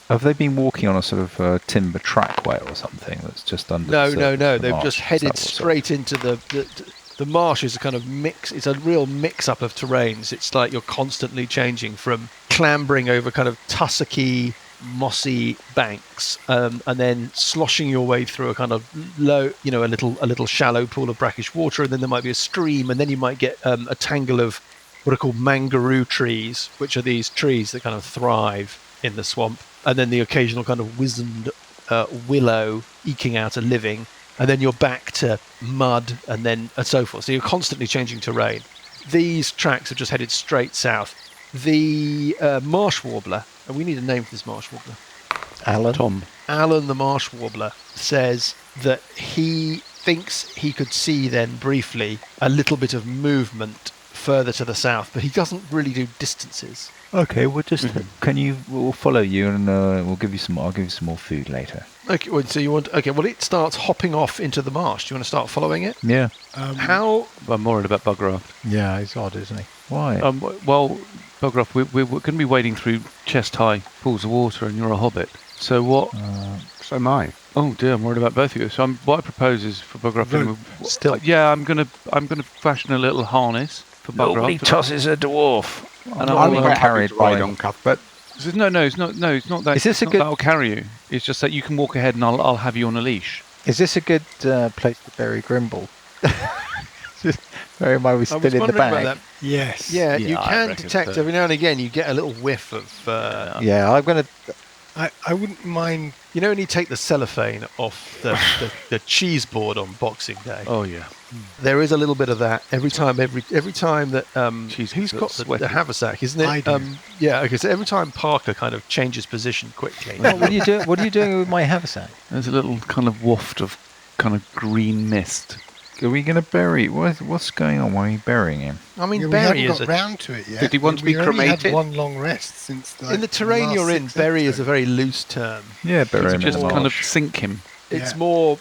Speaker 6: Have they been walking on a sort of timber trackway or something that's just under?
Speaker 1: no,
Speaker 6: the
Speaker 1: no,
Speaker 6: surface
Speaker 1: no.
Speaker 6: of the
Speaker 1: They've
Speaker 6: marsh?
Speaker 1: just
Speaker 6: Is that
Speaker 1: headed
Speaker 6: what's up?
Speaker 1: straight into the marsh. Is a kind of mix. It's a real mix-up of terrains. It's like you're constantly changing from clambering over kind of tussocky, mossy banks, and then sloshing your way through a kind of low, a little shallow pool of brackish water, and then there might be a stream, and then you might get a tangle of what are called mangaroo trees, which are these trees that kind of thrive in the swamp, and then the occasional kind of wizened willow eking out a living, and then you're back to mud, and so forth. So you're constantly changing terrain. These tracks have just headed straight south. The marsh warbler, and we need a name for this marsh warbler.
Speaker 3: Alan?
Speaker 4: Tom.
Speaker 1: Alan the marsh warbler says that he thinks he could see then briefly a little bit of movement further to the south, but he doesn't really do distances.
Speaker 6: Okay, we'll just we'll follow you and we'll give you some. I'll give you some more food later.
Speaker 1: Okay, well, so you want? Okay, well, it starts hopping off into the marsh. Do you want to start following it?
Speaker 6: Yeah.
Speaker 1: How?
Speaker 4: I'm worried about Bugraft.
Speaker 3: Yeah, he's odd, isn't he?
Speaker 6: Why?
Speaker 4: Well, Bugraft, we're going to be wading through chest-high pools of water, and you're a hobbit. So what?
Speaker 2: So am I.
Speaker 4: Oh dear, I'm worried about both of you. So what I propose is for Bugraft.
Speaker 3: Still.
Speaker 4: Yeah, I'm gonna fashion a little harness for
Speaker 6: Nobody
Speaker 4: Bugraft.
Speaker 6: tosses a dwarf.
Speaker 4: And
Speaker 2: I'm
Speaker 4: I'll
Speaker 2: quite happy
Speaker 6: carried
Speaker 2: to ride
Speaker 6: by.
Speaker 2: on Cuthbert.
Speaker 4: No, it's not that.
Speaker 3: Is this
Speaker 4: it's
Speaker 3: a
Speaker 4: not
Speaker 3: good-
Speaker 4: that'll carry you? It's just that you can walk ahead, and I'll have you on a leash.
Speaker 3: Is this a good place to bury Grimble? Bury him while we
Speaker 1: I
Speaker 3: spin
Speaker 1: was
Speaker 3: in the
Speaker 1: wondering about
Speaker 3: bag.
Speaker 1: that.
Speaker 5: Yes.
Speaker 1: Yeah,
Speaker 4: Yeah,
Speaker 1: you
Speaker 4: I
Speaker 1: can
Speaker 4: reckon
Speaker 1: detect
Speaker 4: so.
Speaker 1: every now and again. You get a little whiff of.
Speaker 3: Yeah, I'm going to...
Speaker 5: I wouldn't mind.
Speaker 1: You know when you take the cellophane off the cheese board on Boxing Day?
Speaker 4: Oh yeah.
Speaker 1: There is a little bit of that every time that
Speaker 4: Cheese
Speaker 1: who's got
Speaker 4: sweaty.
Speaker 1: the haversack, isn't it?
Speaker 5: I do.
Speaker 1: Yeah, okay. So every time Parker kind of changes position quickly.
Speaker 3: What are you doing? What are you doing with my haversack?
Speaker 4: There's a little kind of waft of kind of green mist.
Speaker 6: Are we going to bury? What's going on? Why are you burying him?
Speaker 1: I mean,
Speaker 5: Yeah, we
Speaker 1: Berry
Speaker 5: haven't
Speaker 1: is
Speaker 5: got round to it yet.
Speaker 2: Did he want to
Speaker 5: We
Speaker 2: be
Speaker 5: only had
Speaker 2: cremated?
Speaker 5: one long rest since
Speaker 1: in the terrain
Speaker 5: last
Speaker 1: you're in.
Speaker 5: 6
Speaker 1: Berry is a
Speaker 5: episodes.
Speaker 1: very loose term.
Speaker 6: Yeah, bury him in
Speaker 4: Just
Speaker 6: the
Speaker 4: kind of
Speaker 6: marsh.
Speaker 4: sink him,
Speaker 1: It's
Speaker 5: Yeah.
Speaker 1: more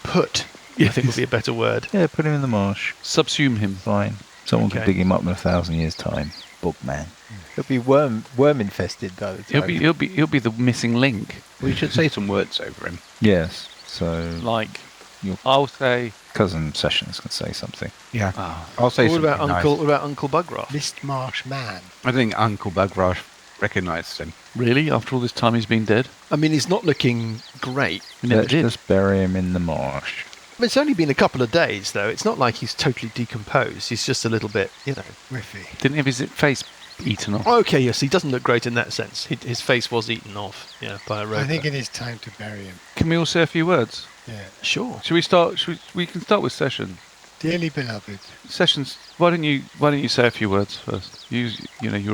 Speaker 1: put. I think would be a better word.
Speaker 6: Yeah, put him in the marsh.
Speaker 4: subsume him.
Speaker 6: Fine. Someone
Speaker 1: Okay.
Speaker 6: could dig him up in 1,000 years' time. Bugman.
Speaker 3: He'll be worm infested by the time.
Speaker 4: He'll be the missing link.
Speaker 2: We should say some words over him.
Speaker 6: Yes. So
Speaker 4: Like
Speaker 6: your
Speaker 4: I'll say.
Speaker 6: cousin Sessions can say something.
Speaker 2: Yeah.
Speaker 4: Oh,
Speaker 2: I'll say
Speaker 1: What
Speaker 2: something
Speaker 1: about
Speaker 2: nice.
Speaker 1: Uncle? What about Uncle Bugraft?
Speaker 5: Mistmarsh man.
Speaker 2: I think Uncle Bugraft recognised him.
Speaker 4: really? After all this time he's been dead?
Speaker 1: I mean, he's not looking great.
Speaker 4: He never
Speaker 6: Let's
Speaker 4: did.
Speaker 6: just bury him in the marsh.
Speaker 1: I mean, it's only been a couple of days, though. It's not like he's totally decomposed. He's just a little bit,
Speaker 5: Whiffy.
Speaker 4: Didn't have his face eaten off.
Speaker 1: Okay, yes, he doesn't look great in that sense. His face was eaten off, by a rope.
Speaker 5: I think it is time to bury him.
Speaker 4: Can we all say a few words?
Speaker 5: Yeah.
Speaker 1: Sure.
Speaker 4: Should we start? We can start with Session.
Speaker 5: Dearly beloved.
Speaker 4: Sessions. Why don't you say a few words first? You're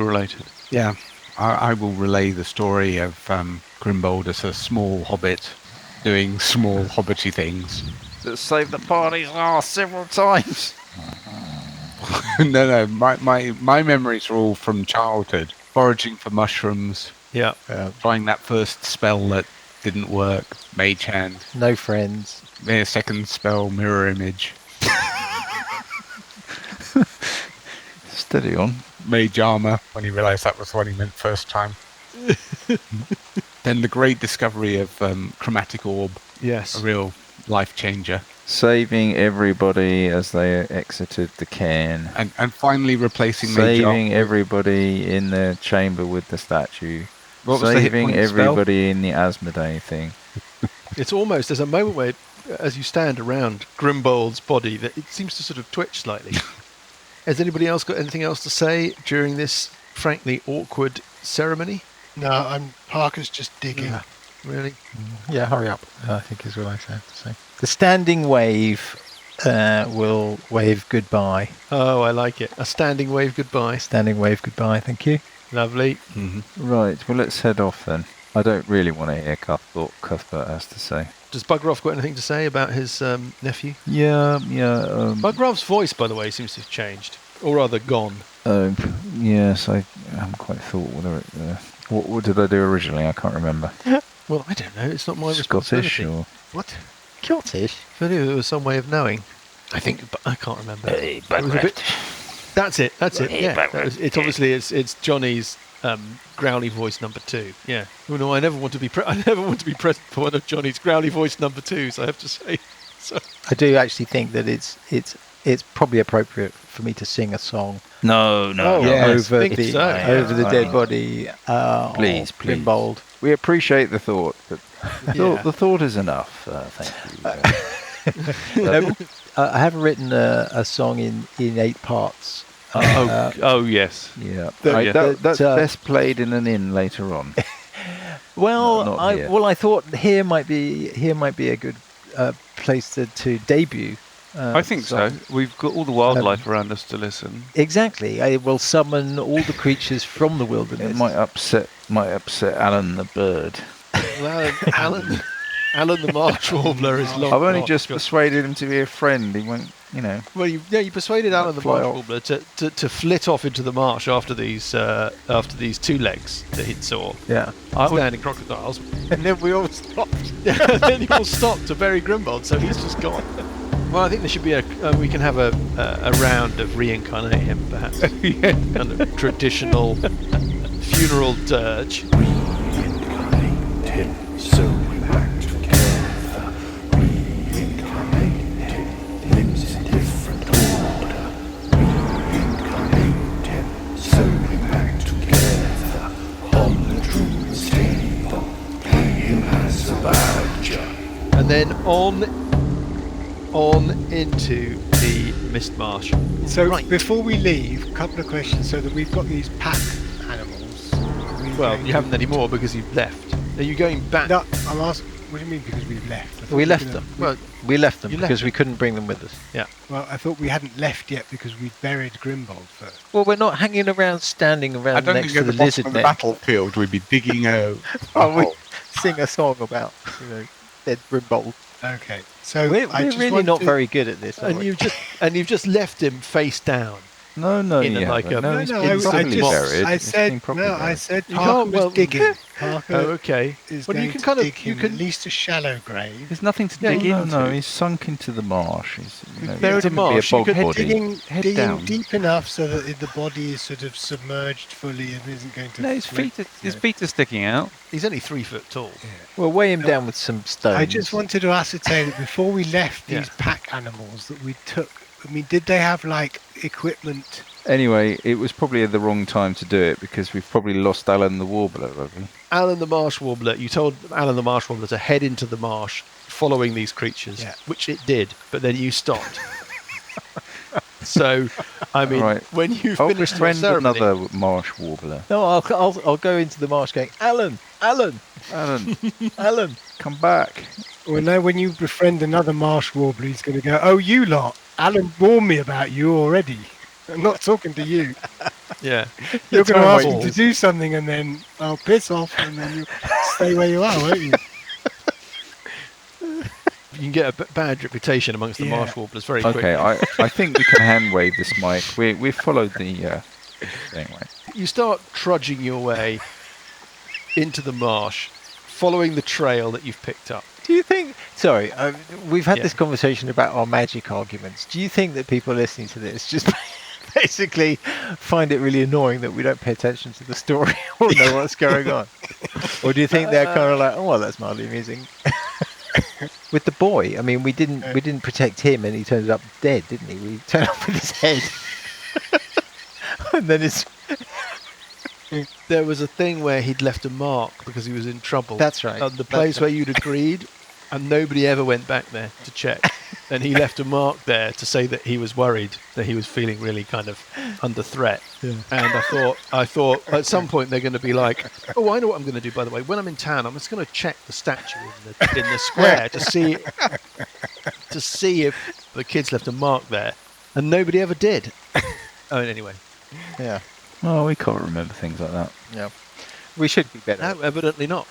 Speaker 4: related.
Speaker 2: Yeah. I will relay the story of Grimbold as a small hobbit doing small hobbity things.
Speaker 6: That saved the party's ass several times.
Speaker 2: No, my memories are all from childhood. Foraging for mushrooms,
Speaker 1: Yeah.
Speaker 2: trying that first spell that didn't work, Mage Hand,
Speaker 3: No friends.
Speaker 2: their second spell, Mirror Image,
Speaker 6: Steady on.
Speaker 2: Mage Armor, when he realised that was what he meant first time. Then the great discovery of Chromatic Orb,
Speaker 1: Yes.
Speaker 2: a real life changer.
Speaker 6: Saving everybody as they exited the cairn.
Speaker 2: And finally replacing Mage
Speaker 6: Saving
Speaker 2: Armor.
Speaker 6: everybody in the chamber with the statue.
Speaker 2: What was the hit
Speaker 6: Saving
Speaker 2: point spell?
Speaker 6: everybody in the Asmodee thing.
Speaker 1: It's almost, there's a moment where, as you stand around Grimbold's body, that it seems to sort of twitch slightly. Has anybody else got anything else to say during this frankly awkward ceremony?
Speaker 5: No, Parker's just digging.
Speaker 1: Yeah. Really?
Speaker 3: Yeah, hurry up, I think is what I said to say. The standing wave will wave goodbye.
Speaker 1: Oh, I like it. A standing wave goodbye.
Speaker 3: Standing wave goodbye, thank you.
Speaker 1: Lovely.
Speaker 6: Right, well let's head off then. I don't really want to hear Cuthbert has to say.
Speaker 1: Does Bugraft got anything to say about his nephew?
Speaker 6: Yeah.
Speaker 1: Bugraft's voice, by the way, seems to have changed. Or rather, gone.
Speaker 6: Yes, I haven't quite thought whether it... what did I do originally? I can't remember.
Speaker 1: Well, I don't know. It's not my
Speaker 6: Scottish
Speaker 1: responsibility.
Speaker 6: or...
Speaker 1: What?
Speaker 3: Scottish?
Speaker 1: If I knew there was some way of knowing. I think, but I can't remember.
Speaker 6: Hey,
Speaker 1: It was a bit. That's it. Yeah, it's obviously it's Johnny's growly voice number 2. Yeah. Oh no, I never want to be present for one of Johnny's growly voice number 2s. I have to say. So.
Speaker 3: I do actually think that it's probably appropriate for me to sing a song.
Speaker 4: No.
Speaker 3: Yes, over
Speaker 1: think
Speaker 3: the
Speaker 1: so.
Speaker 3: over the
Speaker 6: Yeah.
Speaker 3: dead body.
Speaker 6: Please.
Speaker 3: Grimbold.
Speaker 6: We appreciate the thought, but
Speaker 1: Yeah.
Speaker 6: the thought is enough. Thank you.
Speaker 3: I have written a song in 8 parts.
Speaker 4: Yes.
Speaker 6: Yeah,
Speaker 3: That-
Speaker 6: that's
Speaker 3: that,
Speaker 6: best played in an inn later on.
Speaker 3: Well,
Speaker 6: not here.
Speaker 3: I thought here might be a good place to debut.
Speaker 4: I think so. We've got all the wildlife around us to listen.
Speaker 3: Exactly. I will summon all the creatures from the wilderness.
Speaker 6: It might upset Alan the bird.
Speaker 1: Well, Alan the marsh warbler is long.
Speaker 6: I've only
Speaker 1: gone.
Speaker 6: just persuaded him to be a friend. He won't,
Speaker 1: Well, you persuaded Alan the
Speaker 6: fly
Speaker 1: marsh
Speaker 6: off.
Speaker 1: warbler to flit off into the marsh after these 2 legs that he'd saw.
Speaker 3: Yeah.
Speaker 1: Standing crocodiles.
Speaker 3: And then we all stopped.
Speaker 1: And then he all stopped to bury Grimbold, so he's just gone. Well, I think there should be we can have a round of reincarnate him, perhaps. Kind of traditional funeral dirge.
Speaker 7: Reincarnate him, so we back together. Reincarnate him, limbs in different order. Reincarnate him, so we back together. On the druid's table, play him as a badger.
Speaker 1: And then on into the Mistmarsh.
Speaker 5: So
Speaker 1: Right.
Speaker 5: before we leave, a couple of questions. So that we've got these pack animals. Are we
Speaker 1: Well,
Speaker 5: going
Speaker 1: you haven't any more because you've left. Are you going back?
Speaker 5: No, I'm asking. What do you mean? Because we've left? I thought
Speaker 3: We
Speaker 5: were
Speaker 3: left
Speaker 5: gonna-
Speaker 3: them.
Speaker 1: Well,
Speaker 3: We left them
Speaker 1: You left
Speaker 3: because
Speaker 1: them.
Speaker 3: we couldn't bring them with us.
Speaker 5: Well, I thought we hadn't left yet because we'd buried Grimbold first.
Speaker 3: Well, we're not hanging around, standing
Speaker 2: I
Speaker 3: around
Speaker 2: don't
Speaker 3: next
Speaker 2: think
Speaker 3: to
Speaker 2: at
Speaker 3: the
Speaker 2: the bottom
Speaker 3: lizard
Speaker 2: of the
Speaker 3: neck.
Speaker 2: battlefield we'd be digging out.
Speaker 3: Oh, we sing a song about dead Grimbold.
Speaker 5: Okay. So
Speaker 3: We're
Speaker 5: I just
Speaker 3: really
Speaker 5: want
Speaker 3: not
Speaker 5: to-
Speaker 3: very good at this. Are
Speaker 1: and
Speaker 3: we?
Speaker 1: you've just left him face down.
Speaker 6: No,
Speaker 1: In
Speaker 6: you
Speaker 1: a, like
Speaker 6: haven't.
Speaker 1: a-
Speaker 6: No, he's
Speaker 5: No,
Speaker 6: been
Speaker 5: I
Speaker 6: properly
Speaker 5: just,
Speaker 6: buried.
Speaker 5: I
Speaker 6: He's
Speaker 5: said
Speaker 6: been properly
Speaker 5: no. I
Speaker 6: buried.
Speaker 5: said
Speaker 1: You
Speaker 5: Parker
Speaker 1: can't-
Speaker 5: was
Speaker 1: well,
Speaker 5: digging. Parker
Speaker 1: Oh, okay.
Speaker 5: is
Speaker 1: Well,
Speaker 5: going
Speaker 1: you can
Speaker 5: to
Speaker 1: kind of
Speaker 5: dig him at least a shallow grave.
Speaker 6: There's nothing to
Speaker 1: Yeah,
Speaker 6: dig
Speaker 1: no,
Speaker 6: into. No, he's sunk into the marsh. He's,
Speaker 1: buried in marsh, you could
Speaker 5: Digging
Speaker 6: Head down.
Speaker 5: deep enough so that the body is sort of submerged fully and isn't going to.
Speaker 4: No, his feet are sticking out.
Speaker 1: He's only 3 foot tall.
Speaker 3: We'll weigh him down with some stones.
Speaker 5: I just wanted to ascertain that before we left these
Speaker 1: Yeah.
Speaker 5: pack animals that we took. I mean, did they have like equipment?
Speaker 6: Anyway, it was probably the wrong time to do it because we've probably lost Alan the Warbler, have we?
Speaker 1: Alan the marsh warbler. You told Alan the marsh warbler to head into the marsh, following these creatures,
Speaker 5: Yeah.
Speaker 1: which it did. But then you stopped. So, I mean,
Speaker 6: Right.
Speaker 1: when you
Speaker 6: I'll
Speaker 1: finished your
Speaker 6: befriend
Speaker 1: ceremony,
Speaker 6: another marsh warbler.
Speaker 3: No, I'll go into the marsh going, Alan,
Speaker 6: Alan,
Speaker 3: Alan.
Speaker 6: come back.
Speaker 5: Well, no, when you befriend another marsh warbler, he's going to go, "Oh, you lot! Alan warned me about you already. I'm not talking to you.
Speaker 1: yeah,
Speaker 5: You're going to
Speaker 1: Time
Speaker 5: ask me to
Speaker 1: balls.
Speaker 5: do something, and then I'll piss off, and then you stay where you are, won't you?"
Speaker 1: You can get a bad reputation amongst the
Speaker 5: Yeah.
Speaker 1: marsh warblers very quickly.
Speaker 6: Okay, I think we can hand wave this mic. We followed the anyway.
Speaker 1: You start trudging your way into the marsh, following the trail that you've picked up.
Speaker 3: Do you think? Sorry, we've had
Speaker 1: Yeah.
Speaker 3: this conversation about our magic arguments. Do you think that people listening to this just basically find it really annoying that we don't pay attention to the story or know what's going on? Or do you think they're kind of like, oh well, that's mildly amusing? With the boy, I mean, we didn't protect him, and he turned up dead, didn't he? We turned up with his head, and then it's.
Speaker 1: There was a thing where he'd left a mark because he was in trouble.
Speaker 3: That's right.
Speaker 1: The place where you'd agreed, and nobody ever went back there to check. And he left a mark there to say that he was worried, that he was feeling really kind of under threat.
Speaker 3: Yeah.
Speaker 1: And I thought at some point they're going to be like, oh, I know what I'm going to do, by the way. When I'm in town, I'm just going to check the statue in the square to see if the kids left a mark there. And nobody ever did. Oh, anyway.
Speaker 3: Yeah,
Speaker 6: Oh, we can't remember things like that.
Speaker 3: yeah. We should be better.
Speaker 1: No, evidently not.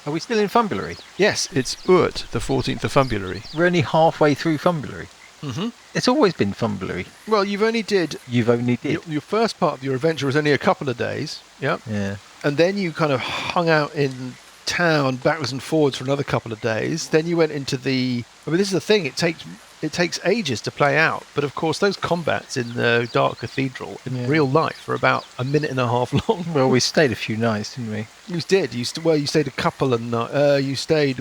Speaker 3: Are we still in Fumbulary?
Speaker 1: Yes, it's Ut, the 14th of February.
Speaker 3: We're only halfway through Fumbulary.
Speaker 1: Mm-hmm.
Speaker 3: It's always been Fumbulary.
Speaker 1: Well, you've only did...
Speaker 3: You've only did.
Speaker 1: Your first part of your adventure was only a couple of days. Yeah.
Speaker 3: Yeah.
Speaker 1: And then you kind of hung out in town backwards and forwards for another couple of days. Then you went into the... I mean, this is the thing. It takes ages to play out. But, of course, those combats in the Dark Cathedral in real life are about a minute and a half long.
Speaker 3: Well, we stayed a few nights, didn't we?
Speaker 1: You did. You stayed a couple of nights. You stayed...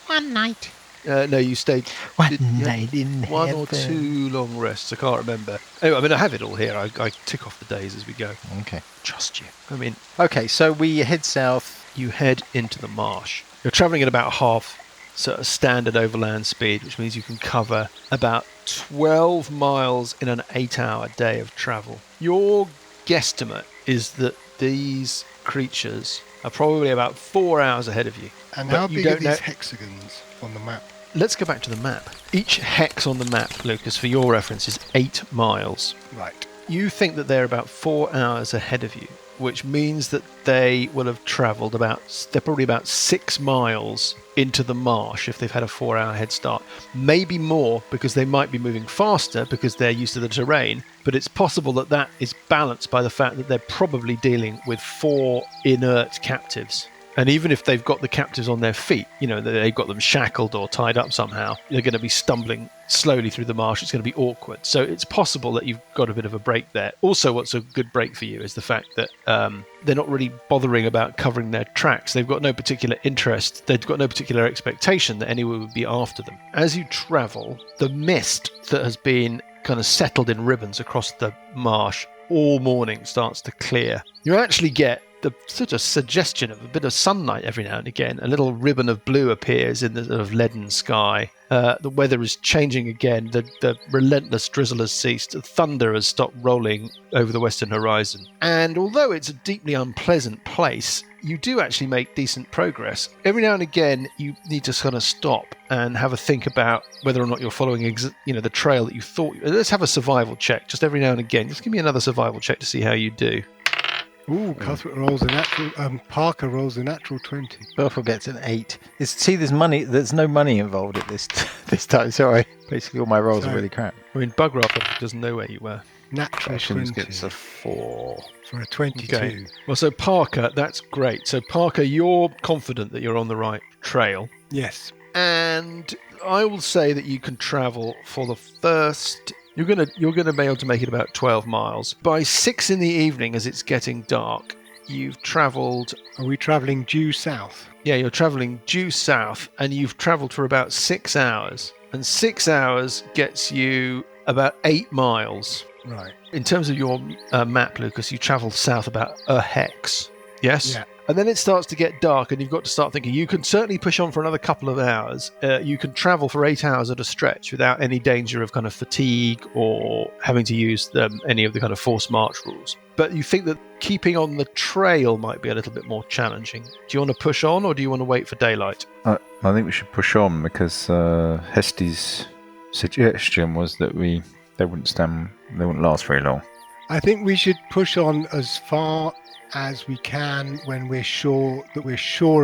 Speaker 8: One night.
Speaker 1: No, you stayed...
Speaker 3: One night in
Speaker 1: one or
Speaker 3: heaven.
Speaker 1: two long rests. I can't remember. Anyway, I mean, I have it all here. I tick off the days as we go.
Speaker 3: Okay.
Speaker 1: Trust you. I mean...
Speaker 3: Okay, so we head south.
Speaker 1: You head into the marsh. You're travelling at about half sort of standard overland speed, which means you can cover about 12 miles in an 8-hour day of travel. Your guesstimate is that these creatures are probably about 4 hours ahead of you.
Speaker 5: And
Speaker 1: But
Speaker 5: how
Speaker 1: you
Speaker 5: big are
Speaker 1: don't know-
Speaker 5: these hexagons on the map?
Speaker 1: Let's go back to the map. Each hex on the map, Lucas, for your reference, is 8 miles.
Speaker 5: Right.
Speaker 1: You think that they're about 4 hours ahead of you, which means that they will have travelled they're probably about 6 miles into the marsh if they've had a 4-hour head start. Maybe more, because they might be moving faster because they're used to the terrain, but it's possible that that is balanced by the fact that they're probably dealing with 4 inert captives. And even if they've got the captives on their feet, you know, they've got them shackled or tied up somehow, they're going to be stumbling slowly through the marsh. It's going to be awkward. So it's possible that you've got a bit of a break there. Also, what's a good break for you is the fact that they're not really bothering about covering their tracks. They've got no particular interest. They've got no particular expectation that anyone would be after them. As you travel, the mist that has been kind of settled in ribbons across the marsh all morning starts to clear. You actually get the sort of suggestion of a bit of sunlight every now and again. A little ribbon of blue appears in the sort of leaden sky. The weather is changing again. The relentless drizzle has ceased. The thunder has stopped rolling over the western horizon. And although it's a deeply unpleasant place, you do actually make decent progress. Every now and again, you need to kind of stop and have a think about whether or not you're following the trail that you thought. Let's have a survival check just every now and again. Just give me another survival check to see how you do.
Speaker 5: Ooh, Cuthbert rolls a natural. Parker rolls a natural 20.
Speaker 3: Berthel gets an 8. There's money. There's no money involved at this time. Sorry. Basically, all my rolls are really crap.
Speaker 1: I mean, Bugraft doesn't know where you were.
Speaker 5: Natural
Speaker 2: Sessions
Speaker 5: 20
Speaker 2: gets a 4.
Speaker 5: for a 22.
Speaker 1: Okay. Well, so Parker, that's great. So Parker, you're confident that you're on the right trail.
Speaker 5: Yes.
Speaker 1: And I will say that you can travel for the first... You're gonna be able to make it about 12 miles. By 6 in the evening, as it's getting dark, you've travelled...
Speaker 5: Are we travelling due south?
Speaker 1: Yeah, you're travelling due south, and you've travelled for about 6 hours. And 6 hours gets you about 8 miles.
Speaker 5: Right.
Speaker 1: In terms of your map, Lucas, you travel south about a hex. Yes?
Speaker 5: Yeah.
Speaker 1: And then it starts to get dark, and you've got to start thinking, you can certainly push on for another couple of hours. You can travel for 8 hours at a stretch without any danger of kind of fatigue or having to use any of the kind of forced march rules. But you think that keeping on the trail might be a little bit more challenging. Do you want to push on, or do you want to wait for daylight?
Speaker 6: I think we should push on, because Hesti's suggestion was that they wouldn't last very long.
Speaker 5: I think we should push on as far as we can when we're sure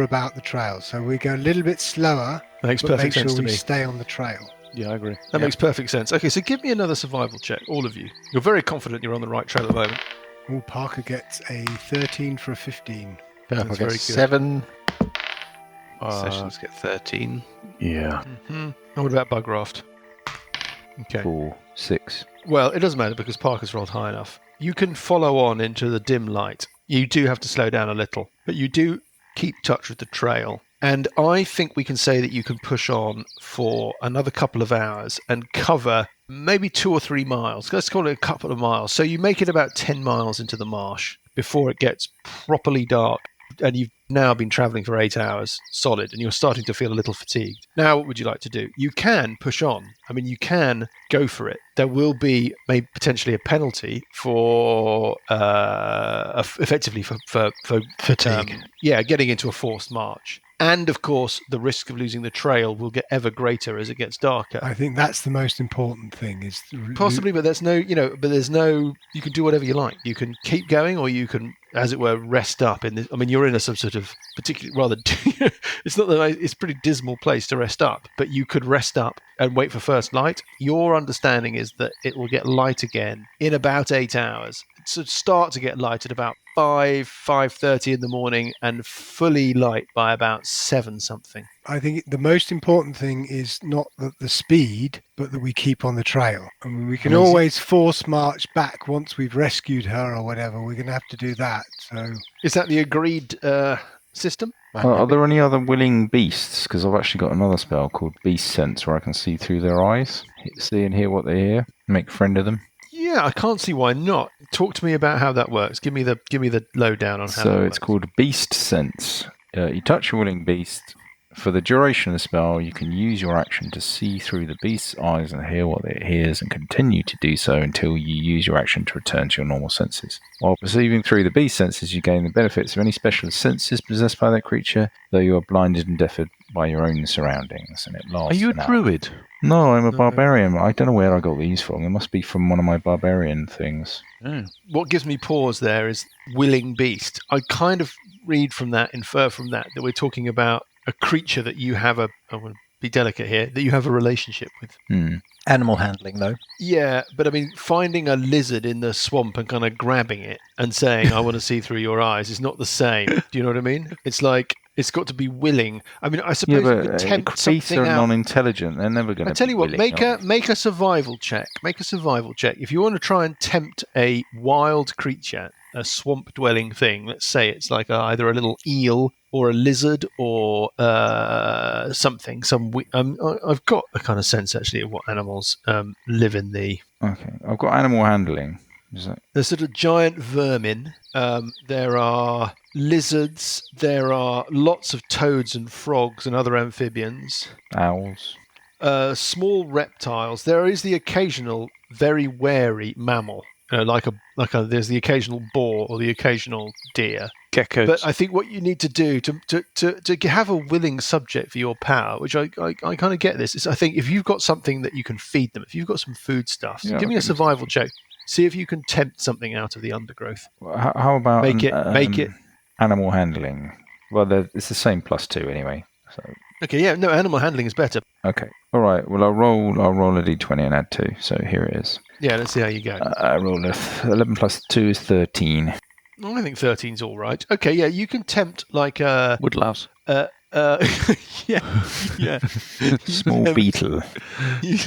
Speaker 5: about the trail. So we go a little bit slower,
Speaker 1: Makes
Speaker 5: but make
Speaker 1: perfect
Speaker 5: sure
Speaker 1: sense to
Speaker 5: we
Speaker 1: me.
Speaker 5: stay on the trail.
Speaker 2: Yeah, I agree.
Speaker 1: That makes perfect sense. Okay, so give me another survival check, all of you. You're very confident you're on the right trail at the moment.
Speaker 5: Oh, Parker gets a 13 for a 15.
Speaker 3: Berthel
Speaker 1: That's very
Speaker 3: gets
Speaker 1: good.
Speaker 3: 7.
Speaker 2: Sessions get 13.
Speaker 6: Yeah.
Speaker 1: And what about Bugraft? Okay.
Speaker 6: 4, 6.
Speaker 1: Well, it doesn't matter because Parker's rolled high enough. You can follow on into the dim light. You do have to slow down a little, but you do keep touch with the trail. And I think we can say that you can push on for another couple of hours and cover maybe 2 or 3 miles. Let's call it a couple of miles. So you make it about 10 miles into the marsh before it gets properly dark. And you've now been travelling for 8 hours solid, and you're starting to feel a little fatigued. Now, what would you like to do? You can push on. I mean, you can go for it. There will be maybe potentially a penalty for effectively for
Speaker 5: Fatigue.
Speaker 1: Getting into a forced march. And of course, the risk of losing the trail will get ever greater as it gets darker.
Speaker 5: I think that's the most important thing. Is
Speaker 1: Possibly, but there's no. You can do whatever you like. You can keep going, or you can as it were, rest up in this. I mean, you're in some sort of particularly rather. It's not that it's a pretty dismal place to rest up, but you could rest up and wait for first light. Your understanding is that it will get light again in about 8 hours. So start to get light at about 5:30 in the morning, and fully light by about 7 something.
Speaker 5: I think the most important thing is not the speed, but that we keep on the trail. I mean, we can always force march back once we've rescued her or whatever. We're going to have to do that. So,
Speaker 1: is that the agreed system?
Speaker 6: Are there any other willing beasts? Because I've actually got another spell called Beast Sense, where I can see through their eyes, see and hear what they hear, make friend of them.
Speaker 1: Yeah, I can't see why not. Talk to me about how that works. Give me the lowdown on how.
Speaker 6: So it's called Beast Sense. You touch a willing beast. For the duration of the spell, you can use your action to see through the beast's eyes and hear what it hears, and continue to do so until you use your action to return to your normal senses. While perceiving through the beast's senses, you gain the benefits of any special senses possessed by that creature, though you are blinded and deafened by your own surroundings, and it lasts.
Speaker 4: Are you a
Speaker 6: an hour.
Speaker 4: druid?
Speaker 6: No, I'm a barbarian. I don't know where I got these from. They must be from one of my barbarian things.
Speaker 4: Oh.
Speaker 1: What gives me pause there is willing beast. I kind of infer from that we're talking about a creature that you have I want to be delicate here, that you have a relationship with.
Speaker 3: Animal handling, though.
Speaker 1: Yeah, but I mean, finding a lizard in the swamp and kind of grabbing it and saying, I want to see through your eyes is not the same. Do you know what I mean? It's like, it's got to be willing. I mean, I suppose you could tempt
Speaker 6: beasts
Speaker 1: something
Speaker 6: are
Speaker 1: out.
Speaker 6: non-intelligent. They're never going to.
Speaker 1: I tell you what,
Speaker 6: willing,
Speaker 1: make a survival check. Make a survival check. If you want to try and tempt a wild creature, a swamp-dwelling thing, let's say it's like either a little eel or a lizard or something. I've got a kind of sense actually of what animals live in the.
Speaker 6: Okay, I've got animal handling.
Speaker 1: There's sort of giant vermin. There are lizards. There are lots of toads and frogs and other amphibians.
Speaker 6: Owls.
Speaker 1: Small reptiles. There is the occasional very wary mammal. There's the occasional boar or the occasional deer.
Speaker 4: Geckos.
Speaker 1: But I think what you need to do to have a willing subject for your power, which I kind of get this, is I think if you've got something that you can feed them, if you've got some food stuff, give me a survival check. See if you can tempt something out of the undergrowth.
Speaker 6: How about
Speaker 1: make it
Speaker 6: animal handling? Well, it's the same +2 anyway. So.
Speaker 1: Okay, yeah, no, animal handling is better.
Speaker 6: Okay, all right. Well, I'll roll a d20 and add 2. So here it is.
Speaker 1: Yeah, let's see how you go.
Speaker 6: I rolled 11 + 2 is 13.
Speaker 1: I think 13's all right. Okay, yeah, you can tempt like a
Speaker 4: woodlouse.
Speaker 1: Yeah.
Speaker 6: Small beetle.
Speaker 1: You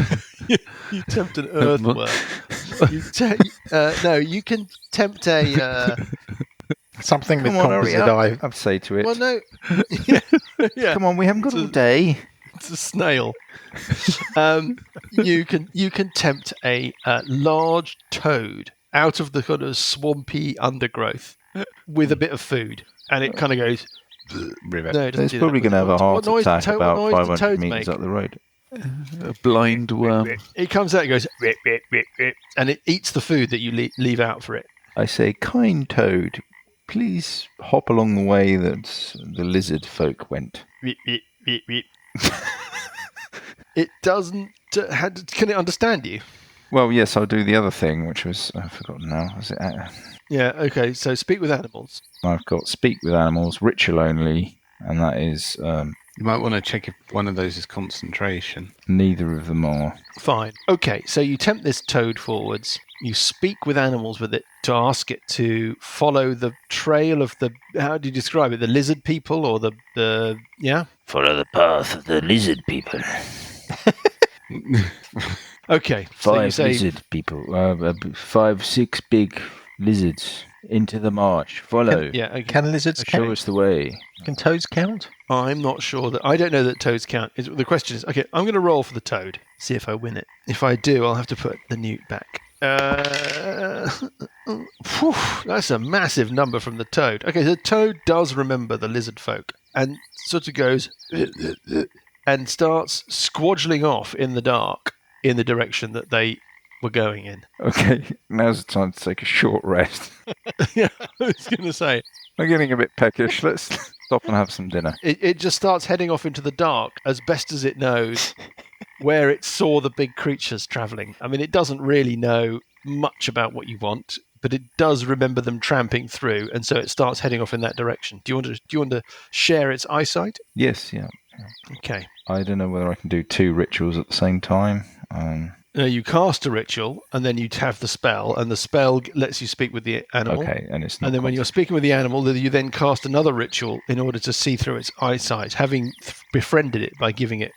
Speaker 1: tempt an earthworm. You can tempt a
Speaker 3: something with composite eye.
Speaker 6: I'd say to it.
Speaker 1: Well, no. Yeah.
Speaker 6: Come on, we haven't got all day.
Speaker 1: It's a snail. You can tempt a large toad out of the kind of swampy undergrowth with a bit of food, and it kind of goes.
Speaker 6: No, it's probably going to have a heart attack about 500 meters up the road.
Speaker 4: A blind worm.
Speaker 1: It comes out and goes, and it eats the food that you leave out for it.
Speaker 6: I say, kind toad, please hop along the way that the lizard folk went.
Speaker 1: It doesn't. Can it understand you?
Speaker 6: Well, yes, I'll do the other thing, which was I've forgotten now. Was it?
Speaker 1: Yeah. Okay. So speak with animals.
Speaker 6: I've got speak with animals, ritual only, and that is.
Speaker 2: You might want to check if one of those is concentration.
Speaker 6: Neither of them are.
Speaker 1: Fine. Okay. So you tempt this toad forwards. You speak with animals with it to ask it to follow the trail of the. How do you describe it? The lizard people or the yeah?
Speaker 8: Follow the path of the lizard people.
Speaker 1: Okay.
Speaker 6: Five lizard people. 5, 6 big lizards into the marsh. Follow.
Speaker 3: Can lizards count?
Speaker 6: Show us the way.
Speaker 3: Can toads count?
Speaker 1: I'm not sure that. I don't know that toads count. The question is, okay, I'm going to roll for the toad. See if I win it. If I do, I'll have to put the newt back. That's a massive number from the toad. Okay, the toad does remember the lizard folk and sort of goes and starts squadgling off in the dark in the direction that they were going in.
Speaker 6: Okay, now's the time to take a short rest.
Speaker 1: Yeah, I was going to say.
Speaker 6: I'm getting a bit peckish. Let's stop and have some dinner.
Speaker 1: It just starts heading off into the dark as best as it knows where it saw the big creatures travelling. I mean, it doesn't really know much about what you want, but it does remember them tramping through, and so it starts heading off in that direction. Do you want to share its eyesight?
Speaker 6: Yes, yeah.
Speaker 1: Okay.
Speaker 6: I don't know whether I can do 2 rituals at the same time.
Speaker 1: You cast a ritual, and then you have the spell, and the spell lets you speak with the animal.
Speaker 6: Okay, and it's not.
Speaker 1: And then when you're speaking with the animal, you then cast another ritual in order to see through its eyesight, having befriended it by giving it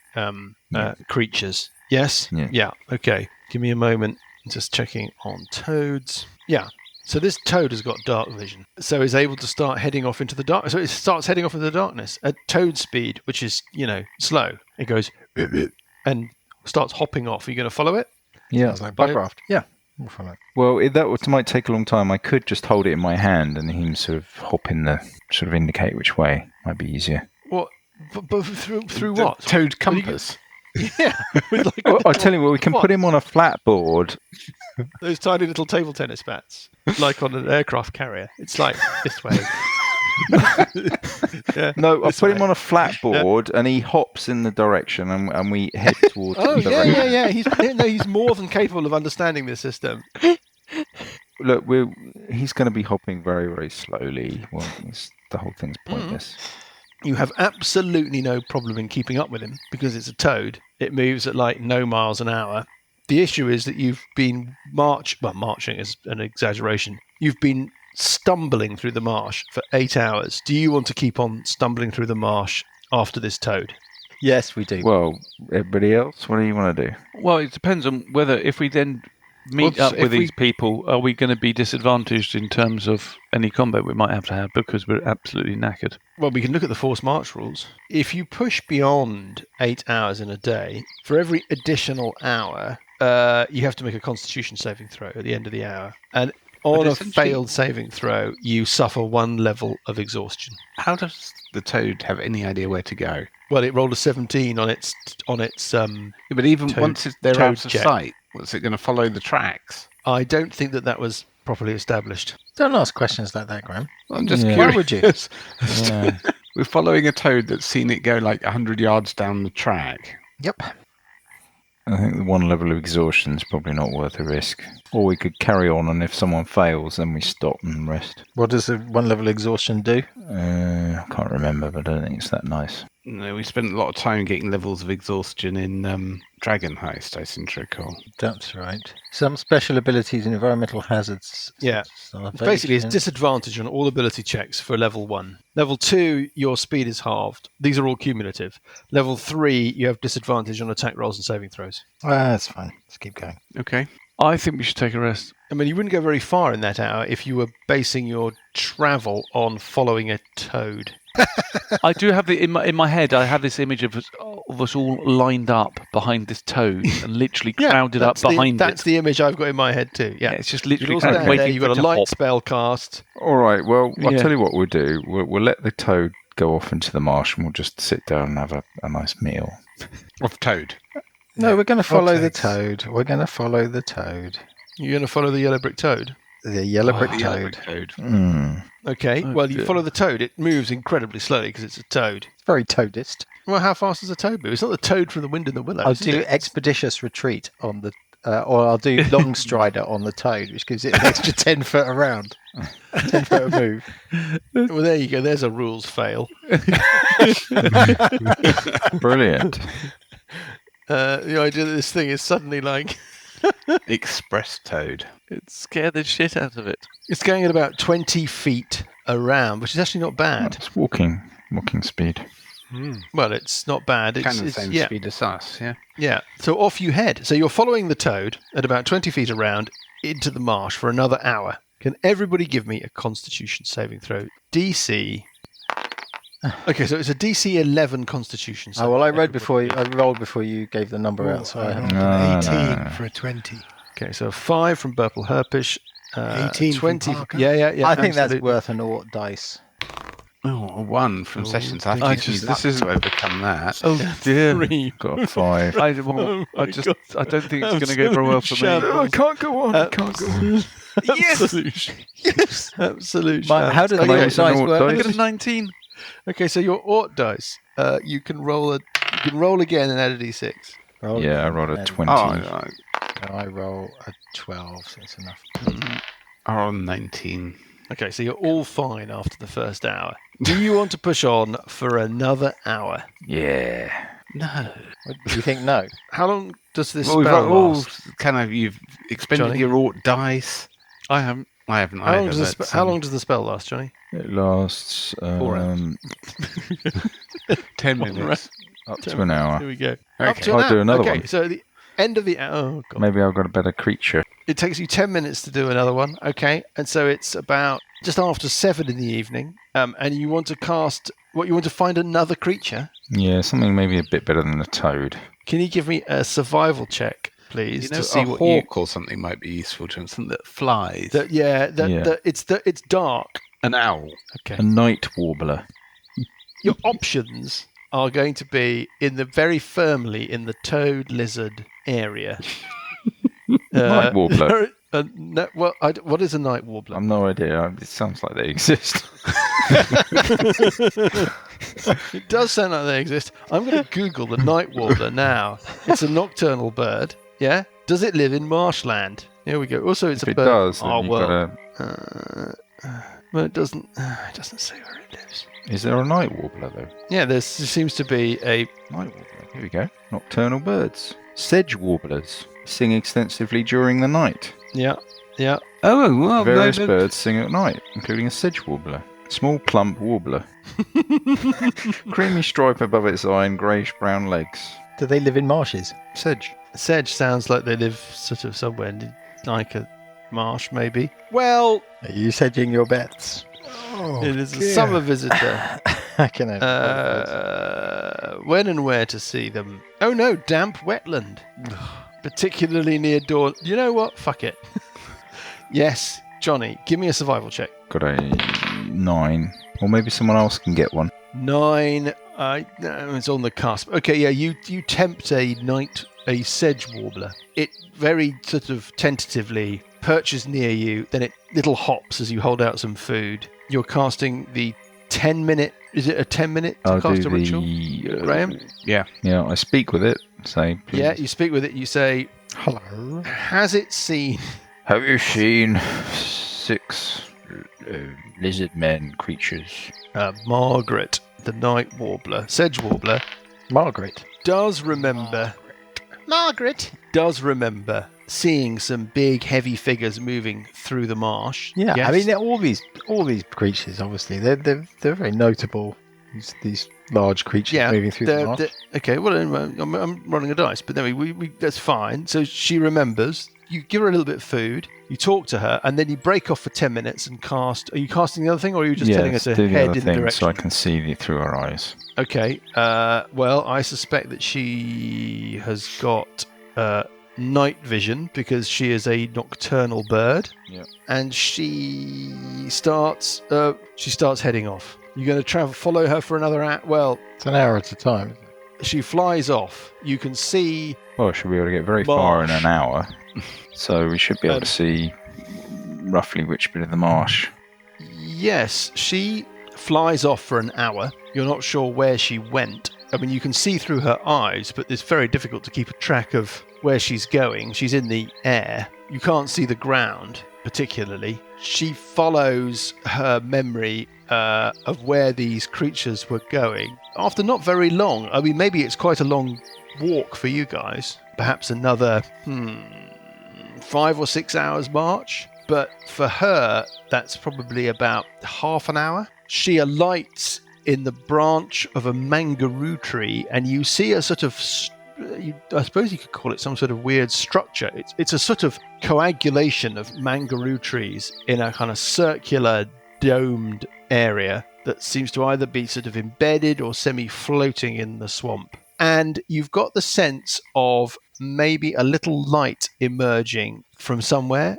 Speaker 1: creatures. Yes?
Speaker 6: Yeah.
Speaker 1: Yeah. Okay. Give me a moment. Just checking on toads. Yeah. So this toad has got dark vision, so is able to start heading off into the dark. So it starts heading off into the darkness at toad speed, which is slow. It goes and starts hopping off. Are you going to follow it?
Speaker 6: Yeah.
Speaker 3: Sounds like Buckraft. Yeah, we'll follow it.
Speaker 6: Well, might take a long time. I could just hold it in my hand and him sort of hop in the sort of indicate which way. Might be easier.
Speaker 1: What? But through what?
Speaker 2: Toad compass.
Speaker 1: Yeah.
Speaker 6: Well, I tell you what, we can put him on a flat board.
Speaker 1: Those tiny little table tennis bats, like on an aircraft carrier. It's like this way. Yeah,
Speaker 6: No, I put him on a flat board and he hops in the direction and we head towards the direction.
Speaker 1: Yeah. He's more than capable of understanding this system.
Speaker 6: Look, he's going to be hopping very, very slowly. Well, the whole thing's pointless.
Speaker 1: You have absolutely no problem in keeping up with him because it's a toad. It moves at like no miles an hour. The issue is that you've been marching is an exaggeration. You've been stumbling through the marsh for 8 hours. Do you want to keep on stumbling through the marsh after this toad?
Speaker 3: Yes, we do.
Speaker 6: Well, everybody else, what do you want to do?
Speaker 4: Well, it depends on whether if we then meet up with these people, are we going to be disadvantaged in terms of any combat we might have to have because we're absolutely knackered?
Speaker 1: Well, we can look at the forced march rules. If you push beyond 8 hours in a day, for every additional hour, you have to make a constitution saving throw at the end of the hour. And on a failed saving throw, you suffer 1 level of exhaustion.
Speaker 2: How does the toad have any idea where to go?
Speaker 1: Well, it rolled a 17 on its
Speaker 2: But even once they're out of sight, what's it going to follow the tracks?
Speaker 1: I don't think that was properly established.
Speaker 3: Don't ask questions like that, Graham.
Speaker 2: I'm just
Speaker 3: Why
Speaker 2: curious.
Speaker 3: would you?
Speaker 6: Yeah.
Speaker 2: We're following a toad that's seen it go like 100 yards down the track.
Speaker 3: Yep.
Speaker 6: I think the 1 level of exhaustion is probably not worth the risk. Or we could carry on, and if someone fails, then we stop and rest.
Speaker 3: What does a 1 level exhaustion do?
Speaker 6: I can't remember, but I don't think it's that nice.
Speaker 2: No, we spent a lot of time getting levels of exhaustion in Dragon Heist, I seem to recall.
Speaker 3: That's right. Some special abilities and environmental hazards.
Speaker 1: Yeah. Basically, it's disadvantage on all ability checks for level 1. Level 2, your speed is halved. These are all cumulative. Level 3, you have disadvantage on attack rolls and saving throws.
Speaker 3: That's fine. Let's keep going.
Speaker 2: Okay.
Speaker 4: I think we should take a rest.
Speaker 1: I mean, you wouldn't go very far in that hour if you were basing your travel on following a toad.
Speaker 4: I do have in my head. I have this image of us all lined up behind this toad and literally crowded up behind it.
Speaker 1: That's the image I've got in my head too. Yeah,
Speaker 4: it's just literally
Speaker 1: all
Speaker 4: kind of
Speaker 1: stand there,
Speaker 4: waiting
Speaker 1: you've
Speaker 4: for
Speaker 1: got
Speaker 4: it
Speaker 1: a
Speaker 4: to
Speaker 1: light
Speaker 4: hop.
Speaker 1: spell cast.
Speaker 6: All right, well, I'll
Speaker 4: Yeah.
Speaker 6: tell you what we'll do. We'll let the toad go off into the marsh and we'll just sit down and have a nice meal.
Speaker 2: Of toad.
Speaker 3: No, we're going to follow the
Speaker 5: Toads.
Speaker 3: toad. We're going to follow the toad.
Speaker 1: You're going to follow the yellow brick toad.
Speaker 3: The yellow brick
Speaker 2: The yellow
Speaker 3: toad.
Speaker 2: toad.
Speaker 1: Okay,
Speaker 4: Oh,
Speaker 1: well, you
Speaker 4: dear.
Speaker 1: follow the toad. It moves incredibly slowly because it's a toad.
Speaker 3: It's very toadist.
Speaker 1: Well, how fast does a toad move? It's not the toad from the Wind in the Willows.
Speaker 3: I'll
Speaker 1: is
Speaker 3: do
Speaker 1: it?
Speaker 3: expeditious retreat on the, or I'll do long strider on the toad, which gives it an extra 10 foot around. 10 foot of move.
Speaker 1: Well, there you go. There's a rules fail.
Speaker 6: Brilliant.
Speaker 1: The idea that this thing is suddenly like
Speaker 2: Express toad.
Speaker 4: It scared the shit out of it.
Speaker 1: it's going at about 20 feet around, which is actually not bad.
Speaker 6: It's walking speed.
Speaker 1: Well, it's not bad. It's,
Speaker 2: Kind of the
Speaker 1: it's
Speaker 2: same
Speaker 1: yeah,
Speaker 2: speed as us, yeah.
Speaker 1: yeah. So off you head. So you're following the toad at about 20 feet around into the marsh for another hour. Can everybody give me a Constitution saving throw? DC. Okay, so it's a DC 11 Constitution.
Speaker 3: Oh, well, I rolled
Speaker 1: Everybody.
Speaker 3: before you gave the number out, so I
Speaker 5: I
Speaker 3: haven't.
Speaker 5: rolled
Speaker 6: No,
Speaker 5: an 18
Speaker 6: no.
Speaker 5: for a 20.
Speaker 1: Okay, so 5 from Burple Herpish.
Speaker 5: 18 from
Speaker 1: 20.
Speaker 5: Parker.
Speaker 1: Yeah.
Speaker 3: I think that's
Speaker 1: absolutely.
Speaker 3: worth an Ort dice.
Speaker 2: Oh, a 1 from Sessions. I
Speaker 4: I
Speaker 2: think
Speaker 4: just-
Speaker 2: this is to overcome that.
Speaker 4: Oh dear.
Speaker 1: 3.
Speaker 6: Got a 5.
Speaker 4: I
Speaker 1: Oh my
Speaker 4: don't think it's going to
Speaker 1: Absolute
Speaker 4: go very well for me.
Speaker 1: shambles.
Speaker 6: I can't go on.
Speaker 1: Yes! Yes! Absolute
Speaker 3: How does
Speaker 1: shambles.
Speaker 3: my
Speaker 1: Okay,
Speaker 3: dice work?
Speaker 4: I got a 19.
Speaker 1: Okay, so your Ort dice, you can roll again and add a d6.
Speaker 3: Roll
Speaker 6: Yeah, I
Speaker 3: again,
Speaker 6: rolled a
Speaker 3: and
Speaker 6: 20.
Speaker 2: Oh,
Speaker 3: I roll a 12, so it's enough.
Speaker 2: are on 19.
Speaker 1: Okay, so you're all fine after the first hour. Do you want to push on for another hour?
Speaker 6: Yeah.
Speaker 2: No.
Speaker 3: What, do you think no?
Speaker 1: How long does this
Speaker 2: Well,
Speaker 1: spell last?
Speaker 2: you've expended
Speaker 1: Johnny?
Speaker 2: your Ort dice.
Speaker 4: I haven't.
Speaker 2: I haven't
Speaker 1: How long,
Speaker 2: either.
Speaker 1: does
Speaker 2: but,
Speaker 1: how long does the spell last, Johnny?
Speaker 6: It lasts
Speaker 2: 4 hours. 10 minutes.
Speaker 6: up to an hour.
Speaker 1: Here we go.
Speaker 2: Okay.
Speaker 1: Up to an
Speaker 6: I'll
Speaker 1: hour.
Speaker 6: do another
Speaker 1: okay,
Speaker 6: one.
Speaker 1: so the end of the hour. Oh, God.
Speaker 6: Maybe I've got a better creature.
Speaker 1: It takes you 10 minutes to do another one. Okay, and so it's about just after 7 in the evening. And you want to cast. You want to find another creature?
Speaker 6: Yeah, something maybe a bit better than a toad.
Speaker 1: Can you give me a survival check, please,
Speaker 2: You know,
Speaker 1: to see
Speaker 2: a
Speaker 1: what
Speaker 2: hawk or something might be useful to him. Something that flies.
Speaker 1: It's dark.
Speaker 2: An owl.
Speaker 1: Okay.
Speaker 6: A night warbler.
Speaker 1: Your options are going to be very firmly in the toad lizard area.
Speaker 6: Night warbler.
Speaker 1: What is a night warbler?
Speaker 6: I've no idea. It sounds like they exist.
Speaker 1: It does sound like they exist. I'm going to Google the night warbler now. It's a nocturnal bird. Yeah. Does it live in marshland? Here we go. Also, it's
Speaker 6: If
Speaker 1: a
Speaker 6: it
Speaker 1: bird.
Speaker 6: does,
Speaker 1: Oh,
Speaker 6: then you've
Speaker 1: well.
Speaker 6: got
Speaker 1: Well, it doesn't. It doesn't say where it lives.
Speaker 6: Is there a night warbler though?
Speaker 1: Yeah, there seems to be a.
Speaker 6: Night warbler. Here we go. Nocturnal birds. Sedge warblers sing extensively during the night.
Speaker 1: Yeah.
Speaker 2: Oh, well,
Speaker 6: Various birds sing at night, including a sedge warbler. Small plump warbler. Creamy stripe above its eye and greyish-brown legs.
Speaker 3: Do they live in marshes?
Speaker 6: Sedge.
Speaker 1: Sedge sounds like they live sort of somewhere like a marsh, maybe. Well,
Speaker 3: Are you hedging your bets?
Speaker 5: Oh,
Speaker 1: it is a
Speaker 5: dear.
Speaker 1: summer visitor.
Speaker 3: I can have
Speaker 1: When and where to see them? Oh no, damp wetland. Particularly near dawn. You know what? Fuck it. Yes, Johnny, give me a survival check.
Speaker 6: Got a 9. Or maybe someone else can get one.
Speaker 1: 9. No, it's on the cusp. Okay, yeah, you tempt a sedge warbler. It very sort of tentatively perches near you, then it little hops as you hold out some food. You're casting the 10-minute. Is it a 10-minute to
Speaker 6: I'll
Speaker 1: cast
Speaker 6: do
Speaker 1: a ritual? Graham?
Speaker 2: Yeah.
Speaker 6: Yeah, I speak with it. Say, please.
Speaker 1: Yeah, you speak with it. You say,
Speaker 3: Hello.
Speaker 1: has it seen?
Speaker 6: Have you seen 6 lizard men creatures?
Speaker 1: Margaret, the night warbler, sedge warbler,
Speaker 3: Margaret.
Speaker 1: does remember. Margaret does remember seeing some big, heavy figures moving through the marsh.
Speaker 3: Yeah,
Speaker 1: Yes?
Speaker 3: I mean all these creatures. Obviously, they're very notable. These large creatures moving through the marsh.
Speaker 1: Okay, well, I'm rolling a dice, but then we that's fine. So she remembers. You give her a little bit of food. You talk to her, and then you break off for 10 minutes and cast. Are you casting the other thing, or are you just telling her to
Speaker 6: do the
Speaker 1: head
Speaker 6: other
Speaker 1: in the
Speaker 6: thing
Speaker 1: direction?
Speaker 6: so I can see through her eyes.
Speaker 1: Okay. Well, I suspect that she has got night vision because she is a nocturnal bird.
Speaker 6: Yeah.
Speaker 1: And she starts heading off. You're going to follow her for another hour. Well,
Speaker 3: It's an hour at a time.
Speaker 1: she flies off. You can see.
Speaker 6: Well, she'll be able to get very far in
Speaker 1: Marsh.
Speaker 6: an hour. So we should be able to see roughly which bit of the marsh.
Speaker 1: Yes, she flies off for an hour. You're not sure where she went. I mean, you can see through her eyes, but it's very difficult to keep a track of where she's going. She's in the air. You can't see the ground, particularly. She follows her memory of where these creatures were going. After not very long, I mean, maybe it's quite a long walk for you guys. Perhaps another 5 or 6 hours march. But for her, that's probably about half an hour. She alights in the branch of a mangaroo tree, and you see a sort of, I suppose you could call it some sort of weird structure. It's a sort of coagulation of mangaroo trees in a kind of circular, domed area that seems to either be sort of embedded or semi-floating in the swamp. And you've got the sense of maybe a little light emerging from somewhere.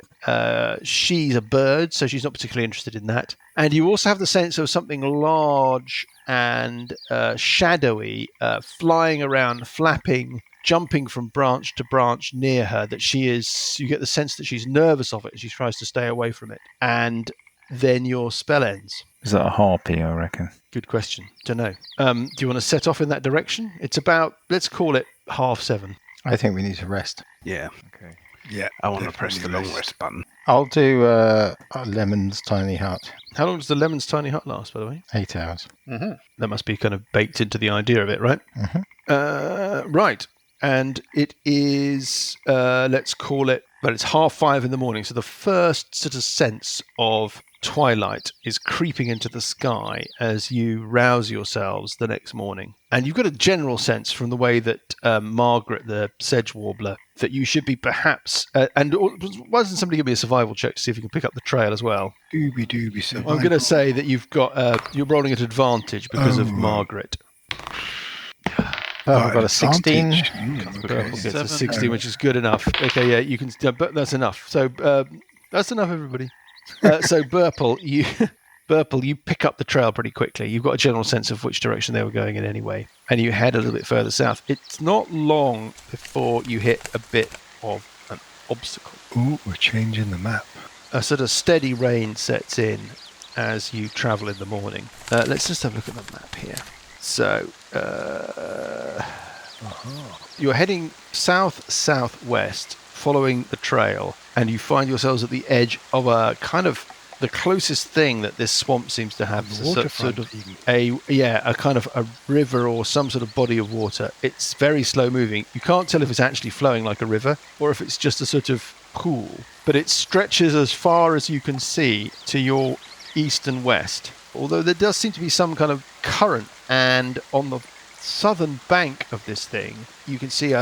Speaker 1: She's a bird, so she's not particularly interested in that. And you also have the sense of something large and shadowy flying around, flapping, jumping from branch to branch near her. You get the sense that she's nervous of it as she tries to stay away from it. And then your spell ends.
Speaker 6: Is that a harpy, I reckon?
Speaker 1: Good question. Don't know. Do you want to set off in that direction? It's about, let's call it 7:30.
Speaker 3: I think we need to rest.
Speaker 2: Yeah.
Speaker 6: Okay.
Speaker 5: Yeah.
Speaker 2: I want to press the
Speaker 5: definitely
Speaker 2: long rest button.
Speaker 3: I'll do Lemon's Tiny Hut.
Speaker 1: How long does the Lemon's Tiny Hut last, by the way?
Speaker 3: 8 hours.
Speaker 1: That must be kind of baked into the idea of it, right? Right. And it is, let's call it, well, it's 5:30 in the morning. So the first sort of sense of twilight is creeping into the sky as you rouse yourselves the next morning. And you've got a general sense from the way that Margaret, the sedge warbler, that you should be perhaps, and why doesn't somebody give me a survival check to see if you can pick up the trail as well?
Speaker 5: Dooby dooby survival.
Speaker 1: I'm going to say that you've got, you're rolling at advantage because of Margaret.
Speaker 3: I've got a 16.
Speaker 1: Purple gets a 16, which is good enough. Okay, yeah, you can. But that's enough. So that's enough, everybody. So Burple, you pick up the trail pretty quickly. You've got a general sense of which direction they were going in anyway, and you head a little bit further south. It's not long before you hit a bit of an obstacle.
Speaker 5: Ooh, we're changing the map.
Speaker 1: A sort of steady rain sets in as you travel in the morning. Let's just have a look at the map here. So, you're heading south-southwest, following the trail, and you find yourselves at the edge of a kind of the closest thing that this swamp seems to have.
Speaker 5: The waterfront,
Speaker 1: sort of a kind of a river or some sort of body of water. It's very slow moving. You can't tell if it's actually flowing like a river or if it's just a sort of pool, but it stretches as far as you can see to your east and west. Although there does seem to be some kind of current, and on the southern bank of this thing, you can see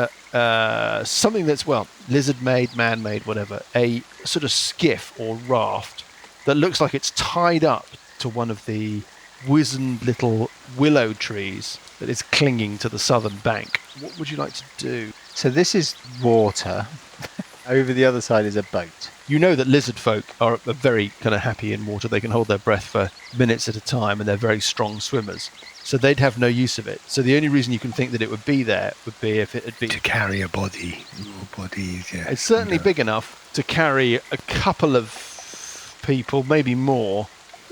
Speaker 1: something that's, well, lizard-made, man-made, whatever, a sort of skiff or raft that looks like it's tied up to one of the wizened little willow trees that is clinging to the southern bank. What would you like to do?
Speaker 3: So this is water. Over the other side is a boat.
Speaker 1: You know that lizard folk are very kind of happy in water. They can hold their breath for minutes at a time, and they're very strong swimmers. So they'd have no use of it. So the only reason you can think that it would be there would be if it had been...
Speaker 5: To carry a body. Bodies, yeah.
Speaker 1: It's certainly big enough to carry a couple of people, maybe more.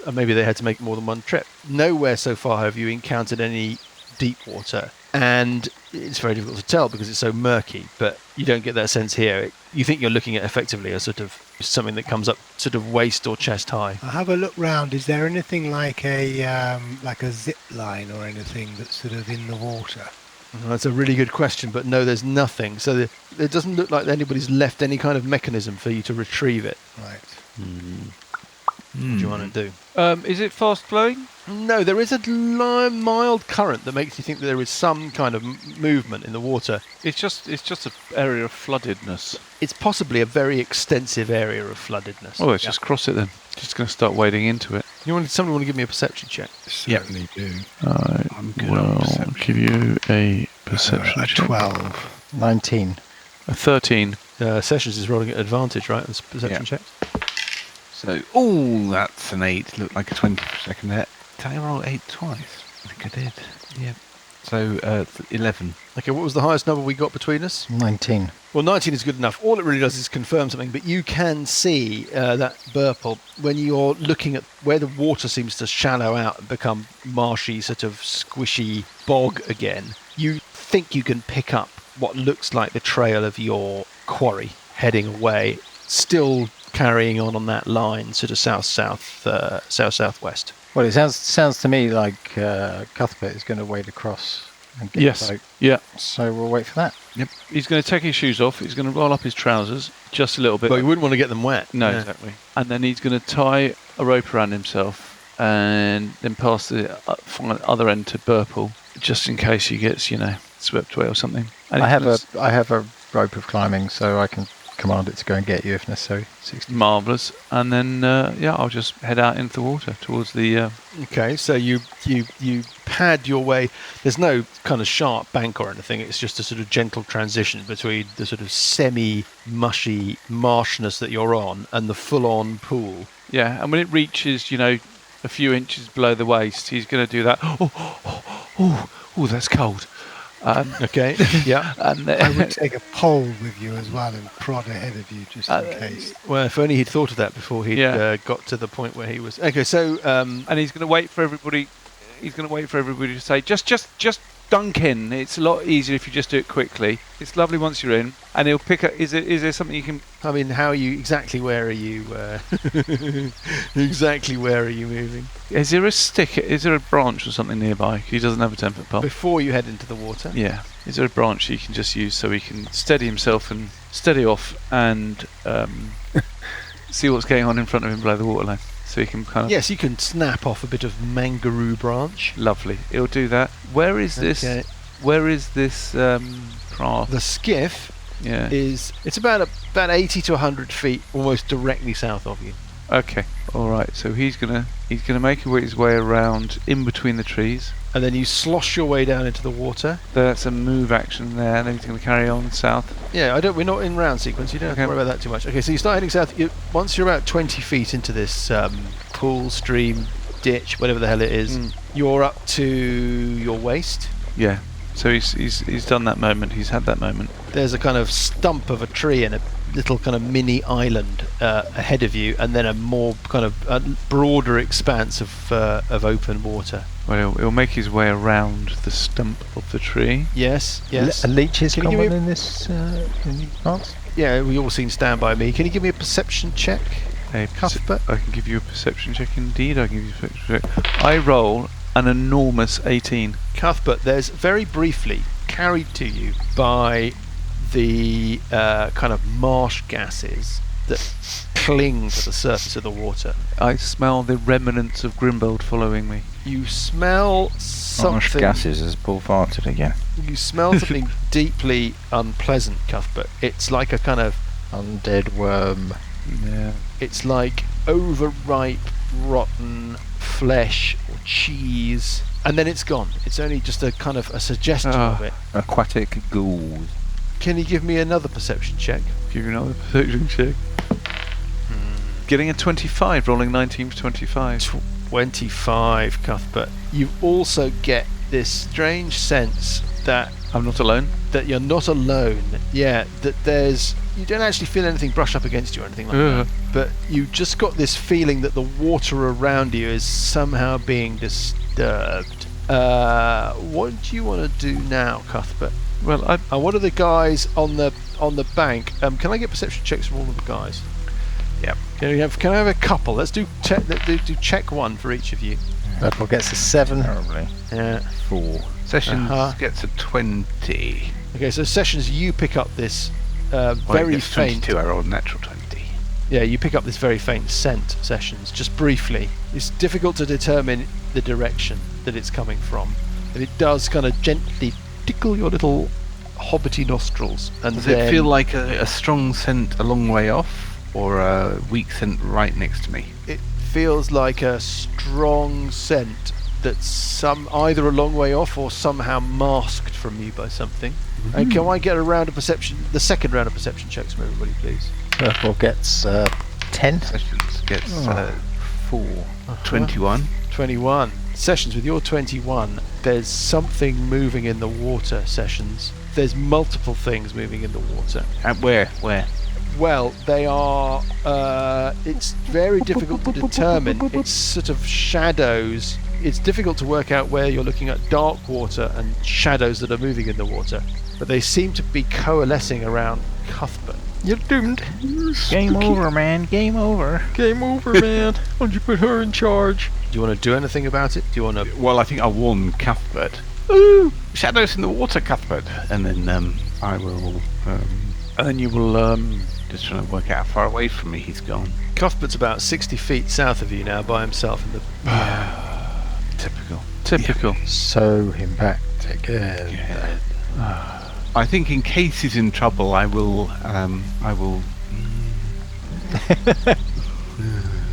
Speaker 1: And maybe they had to make more than one trip. Nowhere so far have you encountered any deep water. And it's very difficult to tell because it's so murky, but you don't get that sense here. You think you're looking at effectively a sort of something that comes up sort of waist or chest high.
Speaker 5: I'll have a look round. Is there anything like a zip line or anything that's sort of in the water?
Speaker 1: That's a really good question, but no, there's nothing. So it doesn't look like anybody's left any kind of mechanism for you to retrieve it.
Speaker 5: Right.
Speaker 1: What do you want to do?
Speaker 4: Is it fast flowing?
Speaker 1: No, there is a mild current that makes you think that there is some kind of movement in the water.
Speaker 4: It's just an area of floodedness.
Speaker 1: It's possibly a very extensive area of floodedness.
Speaker 4: Oh, let's just cross it then. Just going to start wading into it.
Speaker 1: Somebody want to give me a perception check?
Speaker 5: Certainly do.
Speaker 2: I'm good on perception.
Speaker 4: Give you a perception
Speaker 5: A
Speaker 4: check.
Speaker 5: 12.
Speaker 3: 19.
Speaker 4: A 13.
Speaker 1: Sessions is rolling at advantage, right? That's perception check.
Speaker 2: So, that's an 8. Looked like a 20 for a second there. Did I roll 8 twice? I think I did. Yeah. So, 11.
Speaker 1: Okay, what was the highest number we got between us?
Speaker 3: 19.
Speaker 1: Well, 19 is good enough. All it really does is confirm something, but you can see that Burple, when you're looking at where the water seems to shallow out and become marshy, sort of squishy bog again, you think you can pick up what looks like the trail of your quarry heading away, still carrying on that line, sort of south-southwest.
Speaker 3: Well, it sounds to me like Cuthbert is going to wade across and get the boat.
Speaker 4: Yeah.
Speaker 3: So we'll wait for that.
Speaker 4: Yep. He's going to take his shoes off. He's going to roll up his trousers just a little bit.
Speaker 1: But you wouldn't want to get them wet.
Speaker 4: No,
Speaker 1: Yeah.
Speaker 4: exactly. And then he's going to tie a rope around himself and then pass the other end to Burple, just in case he gets, swept away or something. And
Speaker 3: I have a rope of climbing, so I can command it to go and get you if necessary. 60.
Speaker 4: Marvellous. And then, I'll just head out into the water towards the...
Speaker 1: Okay, so you pad your way. There's no kind of sharp bank or anything. It's just a sort of gentle transition between the sort of semi-mushy marshness that you're on and the full-on pool.
Speaker 4: Yeah, and when it reaches, a few inches below the waist, he's going to do that. Oh, that's cold.
Speaker 1: Okay, yeah.
Speaker 4: And
Speaker 5: I would take a pole with you as well and prod ahead of you just in case.
Speaker 1: Well, if only he'd thought of that before he got to the point where he was... Okay, so...
Speaker 4: and he's going to wait for everybody wait for everybody to say, just dunk in. It's a lot easier if you just do it quickly. It's lovely once you're in, and he'll pick up. Is there something you can?
Speaker 1: I mean, how are you exactly? Where are you? Exactly where are you moving?
Speaker 4: Is there a stick? Is there a branch or something nearby? He doesn't have a 10-foot pole.
Speaker 1: Before you head into the water.
Speaker 4: Yeah. Is there a branch he can just use so he can steady himself and steady off and see what's going on in front of him below the waterline? So he can kind of...
Speaker 1: Yes, you can snap off a bit of mangaroo branch.
Speaker 4: Lovely. He'll do that. Where is this?
Speaker 1: Okay.
Speaker 4: Where is this craft?
Speaker 1: The skiff
Speaker 4: Yeah.
Speaker 1: it's about 80 to 100 feet, almost directly south of you.
Speaker 4: Okay. All right. So he's gonna make his way around in between the trees.
Speaker 1: And then you slosh your way down into the water.
Speaker 4: That's a move action there. And then he's going to carry on south.
Speaker 1: Yeah, we're not in round sequence. You don't have to worry about that too much. Okay, so you start heading south. Once you're about 20 feet into this pool, stream, ditch, whatever the hell it is, you're up to your waist.
Speaker 4: Yeah. So he's done that moment. He's had that moment.
Speaker 1: There's a kind of stump of a tree and a little kind of mini island ahead of you, and then a more kind of broader expanse of open water.
Speaker 4: Well, he'll make his way around the stump of the tree.
Speaker 1: Yes.
Speaker 3: A leech is
Speaker 1: Can you
Speaker 3: common
Speaker 1: give me
Speaker 3: in this in these parts.
Speaker 1: Yeah, we all seen Stand By Me. Can you give me a perception check, Cuthbert?
Speaker 4: I can give you a perception check indeed. I can give you a perception check. I roll an enormous 18.
Speaker 1: Cuthbert, there's very briefly carried to you by the kind of marsh gases that cling to the surface of the water.
Speaker 4: I smell the remnants of Grimbold following me.
Speaker 1: You smell
Speaker 6: Marsh
Speaker 1: something.
Speaker 6: gases has Paul farted again.
Speaker 1: You smell something deeply unpleasant, Cuthbert. It's like a kind of
Speaker 3: Undead worm.
Speaker 4: Yeah.
Speaker 1: It's like overripe, rotten flesh or cheese, and then it's gone. It's only just a kind of a suggestion of it.
Speaker 6: Aquatic ghouls.
Speaker 1: Can you give me another perception check?
Speaker 4: Give you another perception check. Getting a 25, rolling 19 for 25.
Speaker 1: 25, Cuthbert. You also get this strange sense that
Speaker 4: I'm not alone.
Speaker 1: that you're not alone. Yeah, that you don't actually feel anything brush up against you or anything like that. But you just got this feeling that the water around you is somehow being disturbed. What do you want to do now, Cuthbert?
Speaker 4: Well,
Speaker 1: And what are the guys on the bank? Can I get perception checks from all of the guys?
Speaker 4: Yep.
Speaker 1: Can I have a couple? Let's do check one for each of you.
Speaker 3: Blackwall gets a 7.
Speaker 6: Terribly.
Speaker 1: Yeah.
Speaker 6: 4.
Speaker 2: Sessions gets a 20.
Speaker 1: Okay, so Sessions, you pick up this
Speaker 2: Well,
Speaker 1: very
Speaker 2: it gets
Speaker 1: faint.
Speaker 2: 22. I rolled a natural 20.
Speaker 1: Yeah, you pick up this very faint scent, Sessions, just briefly. It's difficult to determine the direction that it's coming from, and it does kind of gently tickle your little hobbity nostrils. And
Speaker 2: Does
Speaker 1: then
Speaker 2: it feel like a strong scent a long way off, or a weak scent right next to me?
Speaker 1: it feels like a strong scent that's either a long way off or somehow masked from you by something. And can I get the second round of perception checks from everybody, please?
Speaker 3: Blackwall gets 10.
Speaker 2: Sessions gets 4. 21.
Speaker 1: 21. Sessions, with your 21, there's something moving in the water, Sessions. There's multiple things moving in the water.
Speaker 2: Where?
Speaker 1: Well, they are... it's very difficult to determine. It's sort of shadows. It's difficult to work out where you're looking at dark water and shadows that are moving in the water. But they seem to be coalescing around Cuthbert.
Speaker 3: You're doomed.
Speaker 6: Game over, man. Game over.
Speaker 3: Game over, man. Why don't you put her in charge?
Speaker 1: Do you want to do anything about it? Do you want to...
Speaker 2: Well, I think I'll warn Cuthbert. Ooh! Shadows in the water, Cuthbert! And then I will...
Speaker 4: And then you will...
Speaker 2: just trying to work out how far away from me he's gone.
Speaker 1: Cuthbert's about 60 feet south of you now by himself in the...
Speaker 4: Typical.
Speaker 3: Sew him back together.
Speaker 2: I think in case he's in trouble, I will...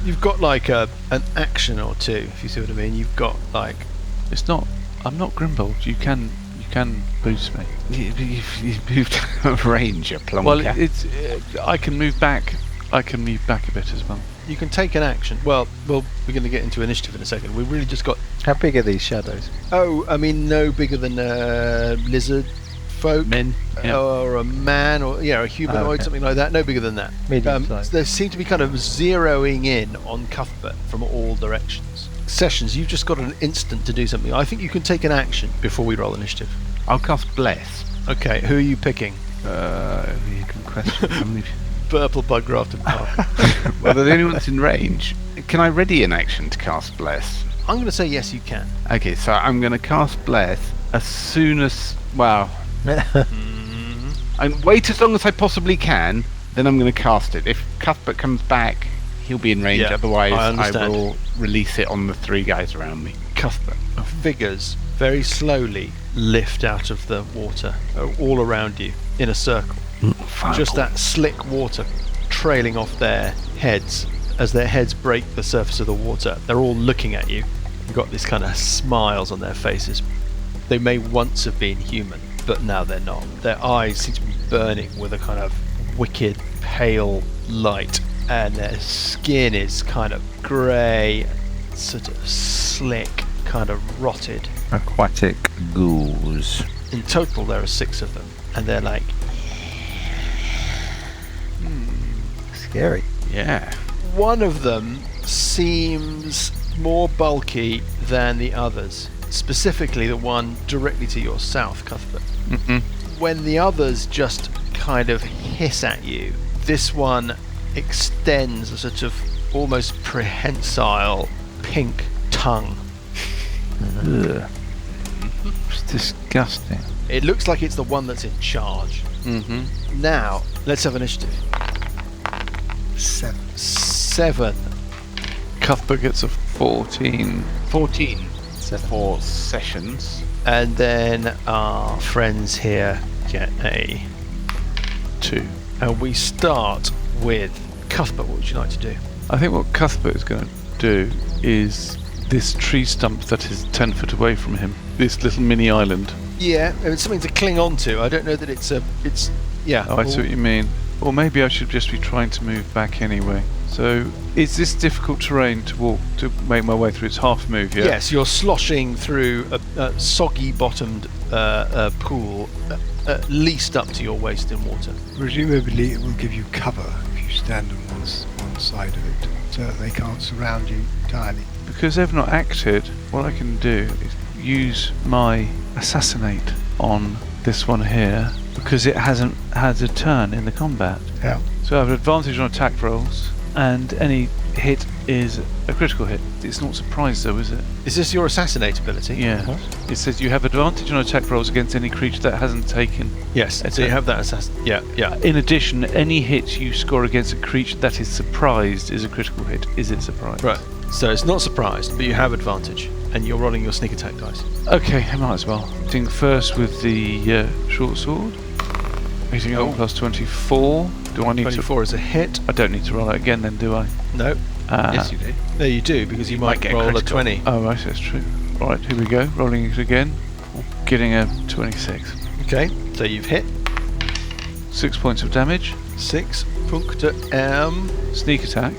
Speaker 1: You've got like an action or two, if you see what I mean. You've got like...
Speaker 4: It's not... I'm not Grimbold. You can boost me.
Speaker 2: You've moved out of range, you plump.
Speaker 4: Well, it's... I can move back. I can move back a bit as well.
Speaker 1: You can take an action. Well, we're going to get into initiative in a second. We really just got...
Speaker 3: How big are these shadows?
Speaker 1: Oh, I mean, no bigger than lizard folk.
Speaker 4: Men. Yeah.
Speaker 1: Or a man, or a humanoid,
Speaker 3: okay.
Speaker 1: something like that. No bigger than that.
Speaker 3: Medium size.
Speaker 1: They seem to be kind of zeroing in on Cuthbert from all directions. Sessions, you've just got an instant to do something. I think you can take an action before we roll initiative.
Speaker 2: I'll cast Bless.
Speaker 1: Okay, who are you picking?
Speaker 2: You can question. How many-
Speaker 1: Purple bug grafted park.
Speaker 2: Well, the only one's in range. Can I ready an action to cast Bless?
Speaker 1: I'm going to say yes, you can.
Speaker 2: Okay, so I'm going to cast Bless as soon as... Well... and wait as long as I possibly can, then I'm going to cast it. If Cuthbert comes back, he'll be in range.
Speaker 1: Yeah,
Speaker 2: Otherwise,
Speaker 1: I
Speaker 2: I
Speaker 1: understand.
Speaker 2: will release it on the 3 guys around me.
Speaker 1: Cuthbert, figures very slowly lift out of the water all around you in a circle. Just that slick water trailing off their heads. As their heads break the surface of the water, they're all looking at you. You've got these kind of smiles on their faces. They may once have been human, but now they're not. Their eyes seem to be burning with a kind of wicked, pale light, and their skin is kind of grey, sort of slick, kind of rotted.
Speaker 2: Aquatic ghouls.
Speaker 1: In total, there are 6 of them, and they're like,
Speaker 3: Scary.
Speaker 2: Yeah.
Speaker 1: one of them seems more bulky than the others, specifically the one directly to your south, Cuthbert. When the others just kind of hiss at you, this one extends a sort of almost prehensile pink tongue.
Speaker 4: Ugh. It's disgusting.
Speaker 1: It looks like it's the one that's in charge. Now, let's have initiative. 7.
Speaker 4: Cuthbert gets a 14.
Speaker 2: 14 for sessions.
Speaker 1: And then our friends here get a
Speaker 4: 2.
Speaker 1: And we start with Cuthbert. What would you like to do?
Speaker 4: I think what Cuthbert is going to do is this tree stump that is 10 foot away from him, this little mini island.
Speaker 1: Yeah, it's something to cling on to. I don't know that it's yeah.
Speaker 4: Oh, I see what you mean. Or maybe I should just be trying to move back anyway. So, is this difficult terrain to walk, to make my way through? It's half move, yeah?
Speaker 1: Yes, you're sloshing through a soggy-bottomed pool, at least up to your waist in water.
Speaker 5: Presumably it will give you cover if you stand on one side of it, so that they can't surround you entirely.
Speaker 4: Because they've not acted, what I can do is use my assassinate on this one here, because it hasn't had a turn in the combat.
Speaker 5: Yeah.
Speaker 4: So I have an advantage on attack rolls, and any hit is a critical hit. It's not surprised though, is it?
Speaker 1: Is this your assassinate ability?
Speaker 4: Yeah. It says you have advantage on attack rolls against any creature that hasn't taken.
Speaker 1: Yes, so you have that assassin. Yeah, yeah.
Speaker 4: In addition, any hit you score against a creature that is surprised is a critical hit. Is it surprised?
Speaker 1: Right. So it's not surprised, but you have advantage, and you're rolling your sneak attack dice.
Speaker 4: Okay, I might as well. Hitting first with the short sword. Hitting on plus 24. Do I need
Speaker 1: 24 is a hit.
Speaker 4: I don't need to roll it again then, do I?
Speaker 1: No.
Speaker 2: Yes, you do.
Speaker 1: No, you do, because you might
Speaker 2: get
Speaker 1: roll a
Speaker 2: critical.
Speaker 1: 20.
Speaker 4: Oh, right, that's true. Alright, here we go. Rolling it again. Getting a 26.
Speaker 1: Okay, so you've hit
Speaker 4: 6 points of damage.
Speaker 1: 6 punkte
Speaker 4: Sneak attack.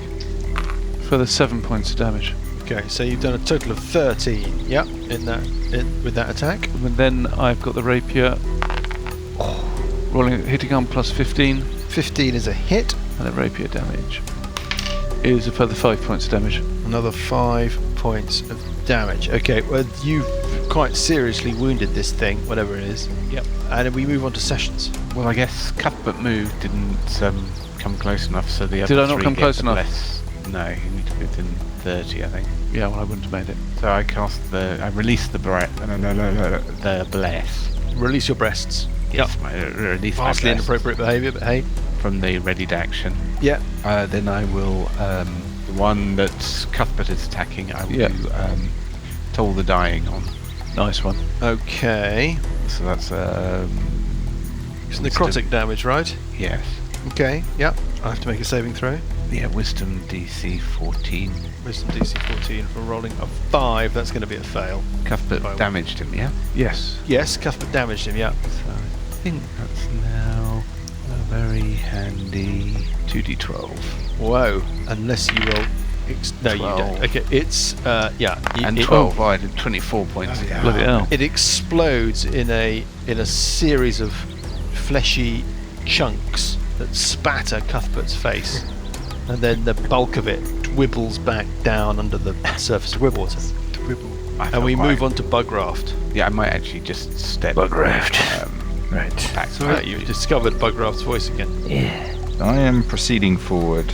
Speaker 4: Further 7 points of damage.
Speaker 1: Okay, so you've done a total of 13. Yep, with that attack.
Speaker 4: And then I've got the rapier. Hitting on plus 15.
Speaker 1: 15 is a hit.
Speaker 4: And the rapier damage is a further 5 points of damage.
Speaker 1: Another 5 points of damage. Okay, well, you've quite seriously wounded this thing, whatever it is.
Speaker 2: Yep.
Speaker 1: And then we move on to sessions.
Speaker 2: Well, I guess Cuthbert moved didn't come close enough, so the other
Speaker 4: Did I not
Speaker 2: 3
Speaker 4: come
Speaker 2: get
Speaker 4: close
Speaker 2: the
Speaker 4: enough?
Speaker 2: Bless. No, you need to be within 30, I think.
Speaker 4: Yeah, well, I wouldn't have made it.
Speaker 2: So I released the the Bless.
Speaker 1: Release your breasts.
Speaker 2: Yes, release my
Speaker 1: Vastly
Speaker 2: Bless
Speaker 1: inappropriate behaviour, but hey.
Speaker 2: from the readied action.
Speaker 1: Yeah.
Speaker 2: Then I will, the one that Cuthbert is attacking, I will do Toll the Dying on.
Speaker 4: Nice one.
Speaker 1: Okay.
Speaker 2: So that's
Speaker 1: It's necrotic damage, right?
Speaker 2: Yes.
Speaker 1: Okay, yep. I have to make a saving throw.
Speaker 2: Yeah, Wisdom DC 14.
Speaker 1: Wisdom DC 14 for rolling a 5. That's going to be a fail.
Speaker 2: Cuthbert damaged him, yeah?
Speaker 4: Yes.
Speaker 1: Yes, Cuthbert damaged him, yeah.
Speaker 2: So I think that's now a very handy 2d12.
Speaker 1: Whoa. Unless you roll... no, you
Speaker 2: 12.
Speaker 1: don't. Okay, it's... yeah.
Speaker 2: And 12, I did 24 points.
Speaker 4: Bloody hell.
Speaker 1: It explodes in a series of fleshy chunks that spatter Cuthbert's face. And then the bulk of it wibbles back down under the surface of water. And we move on to Bugraft.
Speaker 2: Yeah, I might actually just step.
Speaker 8: Bugraft.
Speaker 6: Right.
Speaker 2: Back.
Speaker 1: So you discovered Bugraft's voice again.
Speaker 8: Yeah.
Speaker 6: I am proceeding forward.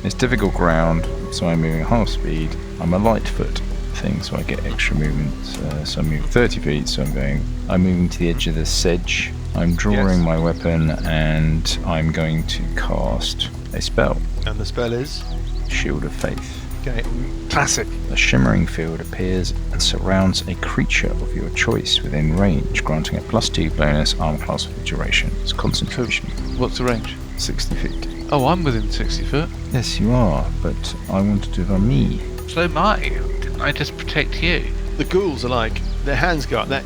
Speaker 6: It's difficult ground, so I'm moving half speed. I'm a lightfoot thing, so I get extra movement. So I'm moving 30 feet, so I'm moving to the edge of the sedge. I'm drawing my weapon, and I'm going to cast a spell.
Speaker 1: And the spell is?
Speaker 6: Shield of Faith.
Speaker 1: Okay.
Speaker 4: Classic.
Speaker 6: A shimmering field appears and surrounds a creature of your choice within range, granting a +2 bonus arm class for the duration. It's concentration.
Speaker 4: What's the range?
Speaker 6: 60 feet.
Speaker 4: Oh, I'm within 60 foot.
Speaker 6: Yes, you are, but I want to do it on me.
Speaker 2: So am I. Didn't I just protect you?
Speaker 1: The ghouls are like, their hands go up there.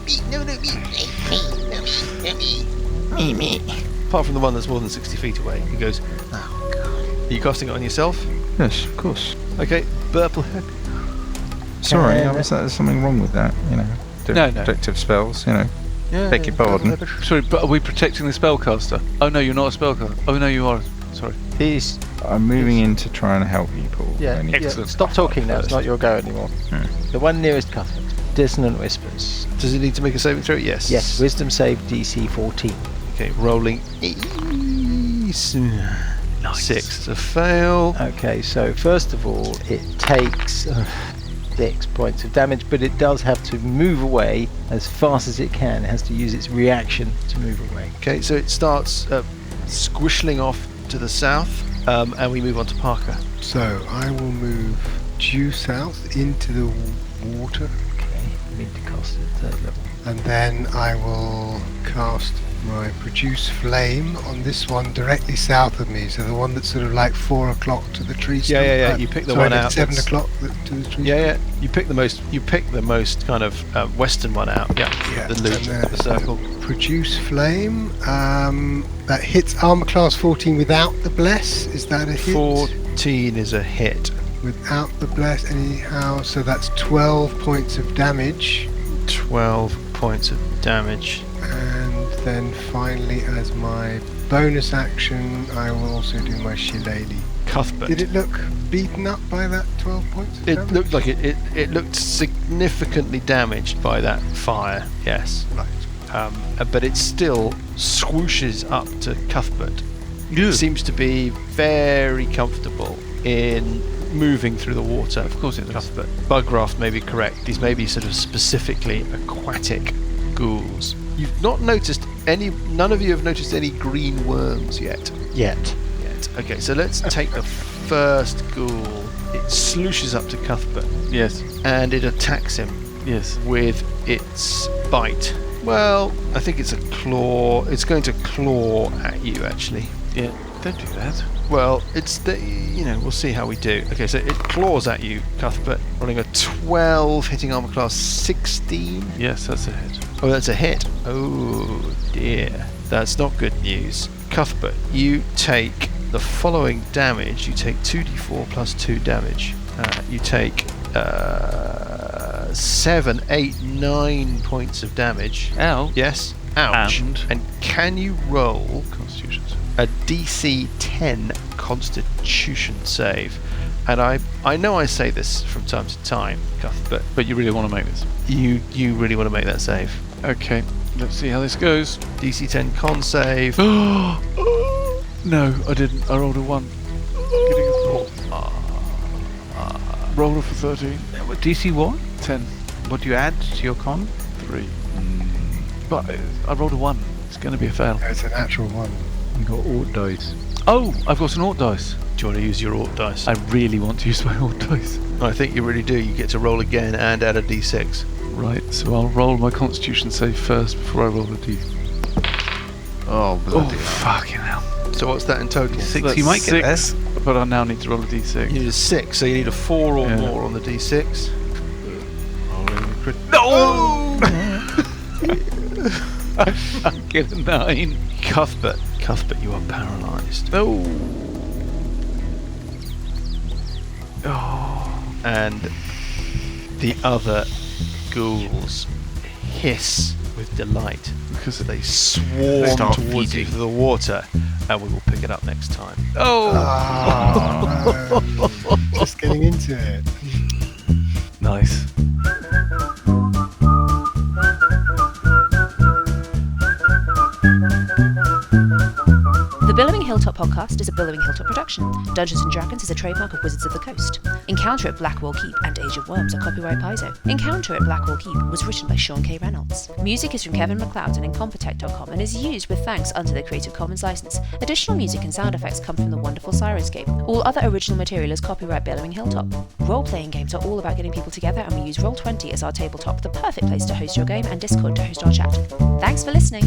Speaker 8: Me.
Speaker 1: Apart from the one that's more than 60 feet away, he goes, oh god. Are you casting it on yourself?
Speaker 6: Yes, of course.
Speaker 1: Okay, Burplehead.
Speaker 6: Sorry, there's something wrong with that, you know.
Speaker 4: No.
Speaker 6: Protective spells, you know.
Speaker 1: Yeah,
Speaker 6: Beg your pardon.
Speaker 4: Sorry, but are we protecting the spellcaster? Oh no, you're not a spellcaster. Oh no, you are. Sorry.
Speaker 3: He's
Speaker 6: I'm moving in to try and help you, Paul.
Speaker 3: yeah.
Speaker 6: I need to-
Speaker 3: yeah. Stop talking now. It's not your go anymore.
Speaker 6: Hmm.
Speaker 3: The one nearest Cuthbert. Dissonant whispers.
Speaker 1: Does he need to make a saving throw? Yes.
Speaker 3: Yes. Wisdom save DC 14.
Speaker 1: Okay, rolling. Nice. 6 is a fail.
Speaker 3: Okay, so first of all, it takes 6 points of damage, but it does have to move away as fast as it can. It has to use its reaction to move away.
Speaker 1: Okay, so it starts squishling off to the south, and we move on to Parker.
Speaker 5: So I will move due south into the water,
Speaker 3: Okay, I need to cast it at 3rd level.
Speaker 5: and then I will cast my produce flame on this one directly south of me. So the one that's sort of like 4 o'clock to the tree stump.
Speaker 1: Yeah. You pick the
Speaker 5: sorry,
Speaker 1: one out.
Speaker 5: 7
Speaker 1: that's-
Speaker 5: o'clock to the tree.
Speaker 1: Yeah. You pick the most kind of western one out. Yeah.
Speaker 5: Yeah,
Speaker 1: The loop,
Speaker 5: and then
Speaker 1: the circle.
Speaker 5: Produce flame. That hits armor class 14 without the bless. Is that a hit?
Speaker 1: 14 is a hit.
Speaker 5: Without the bless, anyhow. So that's 12 points of damage.
Speaker 1: 12 points of damage.
Speaker 5: And then finally, as my bonus action, I will also do my shillelagh.
Speaker 1: Cuthbert.
Speaker 5: Did it look beaten up by that 12 points of
Speaker 1: It
Speaker 5: damage?
Speaker 1: looked like it looked significantly damaged by that fire. Yes.
Speaker 5: Right.
Speaker 1: But it still swooshes up to Cuthbert. It seems to be very comfortable in moving through the water.
Speaker 4: Of course it does.
Speaker 1: Cuthbert. Bugraft may be correct. These may be sort of specifically aquatic ghouls. You've not noticed any. None of you have noticed any green worms yet.
Speaker 3: Yet.
Speaker 1: Okay, so let's take the first ghoul. It slooshes up to Cuthbert
Speaker 4: Yes.
Speaker 1: and it attacks him
Speaker 4: Yes.
Speaker 1: with its bite. Well, I think it's a claw. It's going to claw at you, actually.
Speaker 4: Yeah. Don't do that.
Speaker 1: Well, it's the. We'll see how we do. Okay, so it claws at you, Cuthbert, rolling a 12, hitting armor class 16.
Speaker 4: Yes, that's a hit.
Speaker 1: Oh, that's a hit. Oh dear, that's not good news. Cuthbert, you take the following damage. You take 2d4 plus 2 damage. You take 7, 8, 9 points of damage.
Speaker 4: Ow.
Speaker 1: Yes. Ouch.
Speaker 4: And?
Speaker 1: Can you roll
Speaker 4: Constitution.
Speaker 1: a DC 10 Constitution save? And I know I say this from time to time, Cuthbert,
Speaker 4: But you really want to make this?
Speaker 1: you really want to make that save.
Speaker 4: Okay. Let's see how this goes.
Speaker 1: DC 10 con save.
Speaker 4: No, I didn't. I rolled a 1. Getting a 4. Roller for 13.
Speaker 2: DC what?
Speaker 4: 10.
Speaker 2: What do you add to your con?
Speaker 4: 3. But I rolled a 1. It's going to be a fail.
Speaker 5: It's a natural one.
Speaker 2: You got Ort dice.
Speaker 4: Oh, I've got an Ort dice.
Speaker 1: Do you want to use your Ort dice?
Speaker 4: I really want to use my Ort dice.
Speaker 1: I think you really do. You get to roll again and add a D6.
Speaker 4: Right, so I'll roll my Constitution save first before I roll the D.
Speaker 2: Oh, bloody
Speaker 4: fucking hell.
Speaker 1: So what's that in total?
Speaker 2: 6.
Speaker 4: That's
Speaker 2: You might get there.
Speaker 4: 6, but I now need to roll a D6.
Speaker 1: You need a 6, so you need a 4 or
Speaker 4: Yeah.
Speaker 1: more on the D6. Rolling a crit.
Speaker 4: No! I get a 9.
Speaker 1: Cuthbert, you are paralysed.
Speaker 4: No!
Speaker 1: And the other ghouls hiss with delight
Speaker 4: Because
Speaker 1: as they swarm
Speaker 2: Start
Speaker 1: towards you
Speaker 2: feeding.
Speaker 1: for the water, and we will pick it up next time.
Speaker 5: Just getting into it.
Speaker 4: nice.
Speaker 9: The Billowing Hilltop podcast is a Billowing Hilltop production. Dungeons & Dragons is a trademark of Wizards of the Coast. Encounter at Blackwall Keep and Age of Worms are copyright Paizo. Encounter at Blackwall Keep was written by Sean K. Reynolds. Music is from Kevin MacLeod and Incompetech.com and is used with thanks under the Creative Commons license. Additional music and sound effects come from the wonderful Sirenscape. All other original material is copyright Billowing Hilltop. Role-playing games are all about getting people together, and we use Roll20 as our tabletop, the perfect place to host your game, and Discord to host our chat. Thanks for listening!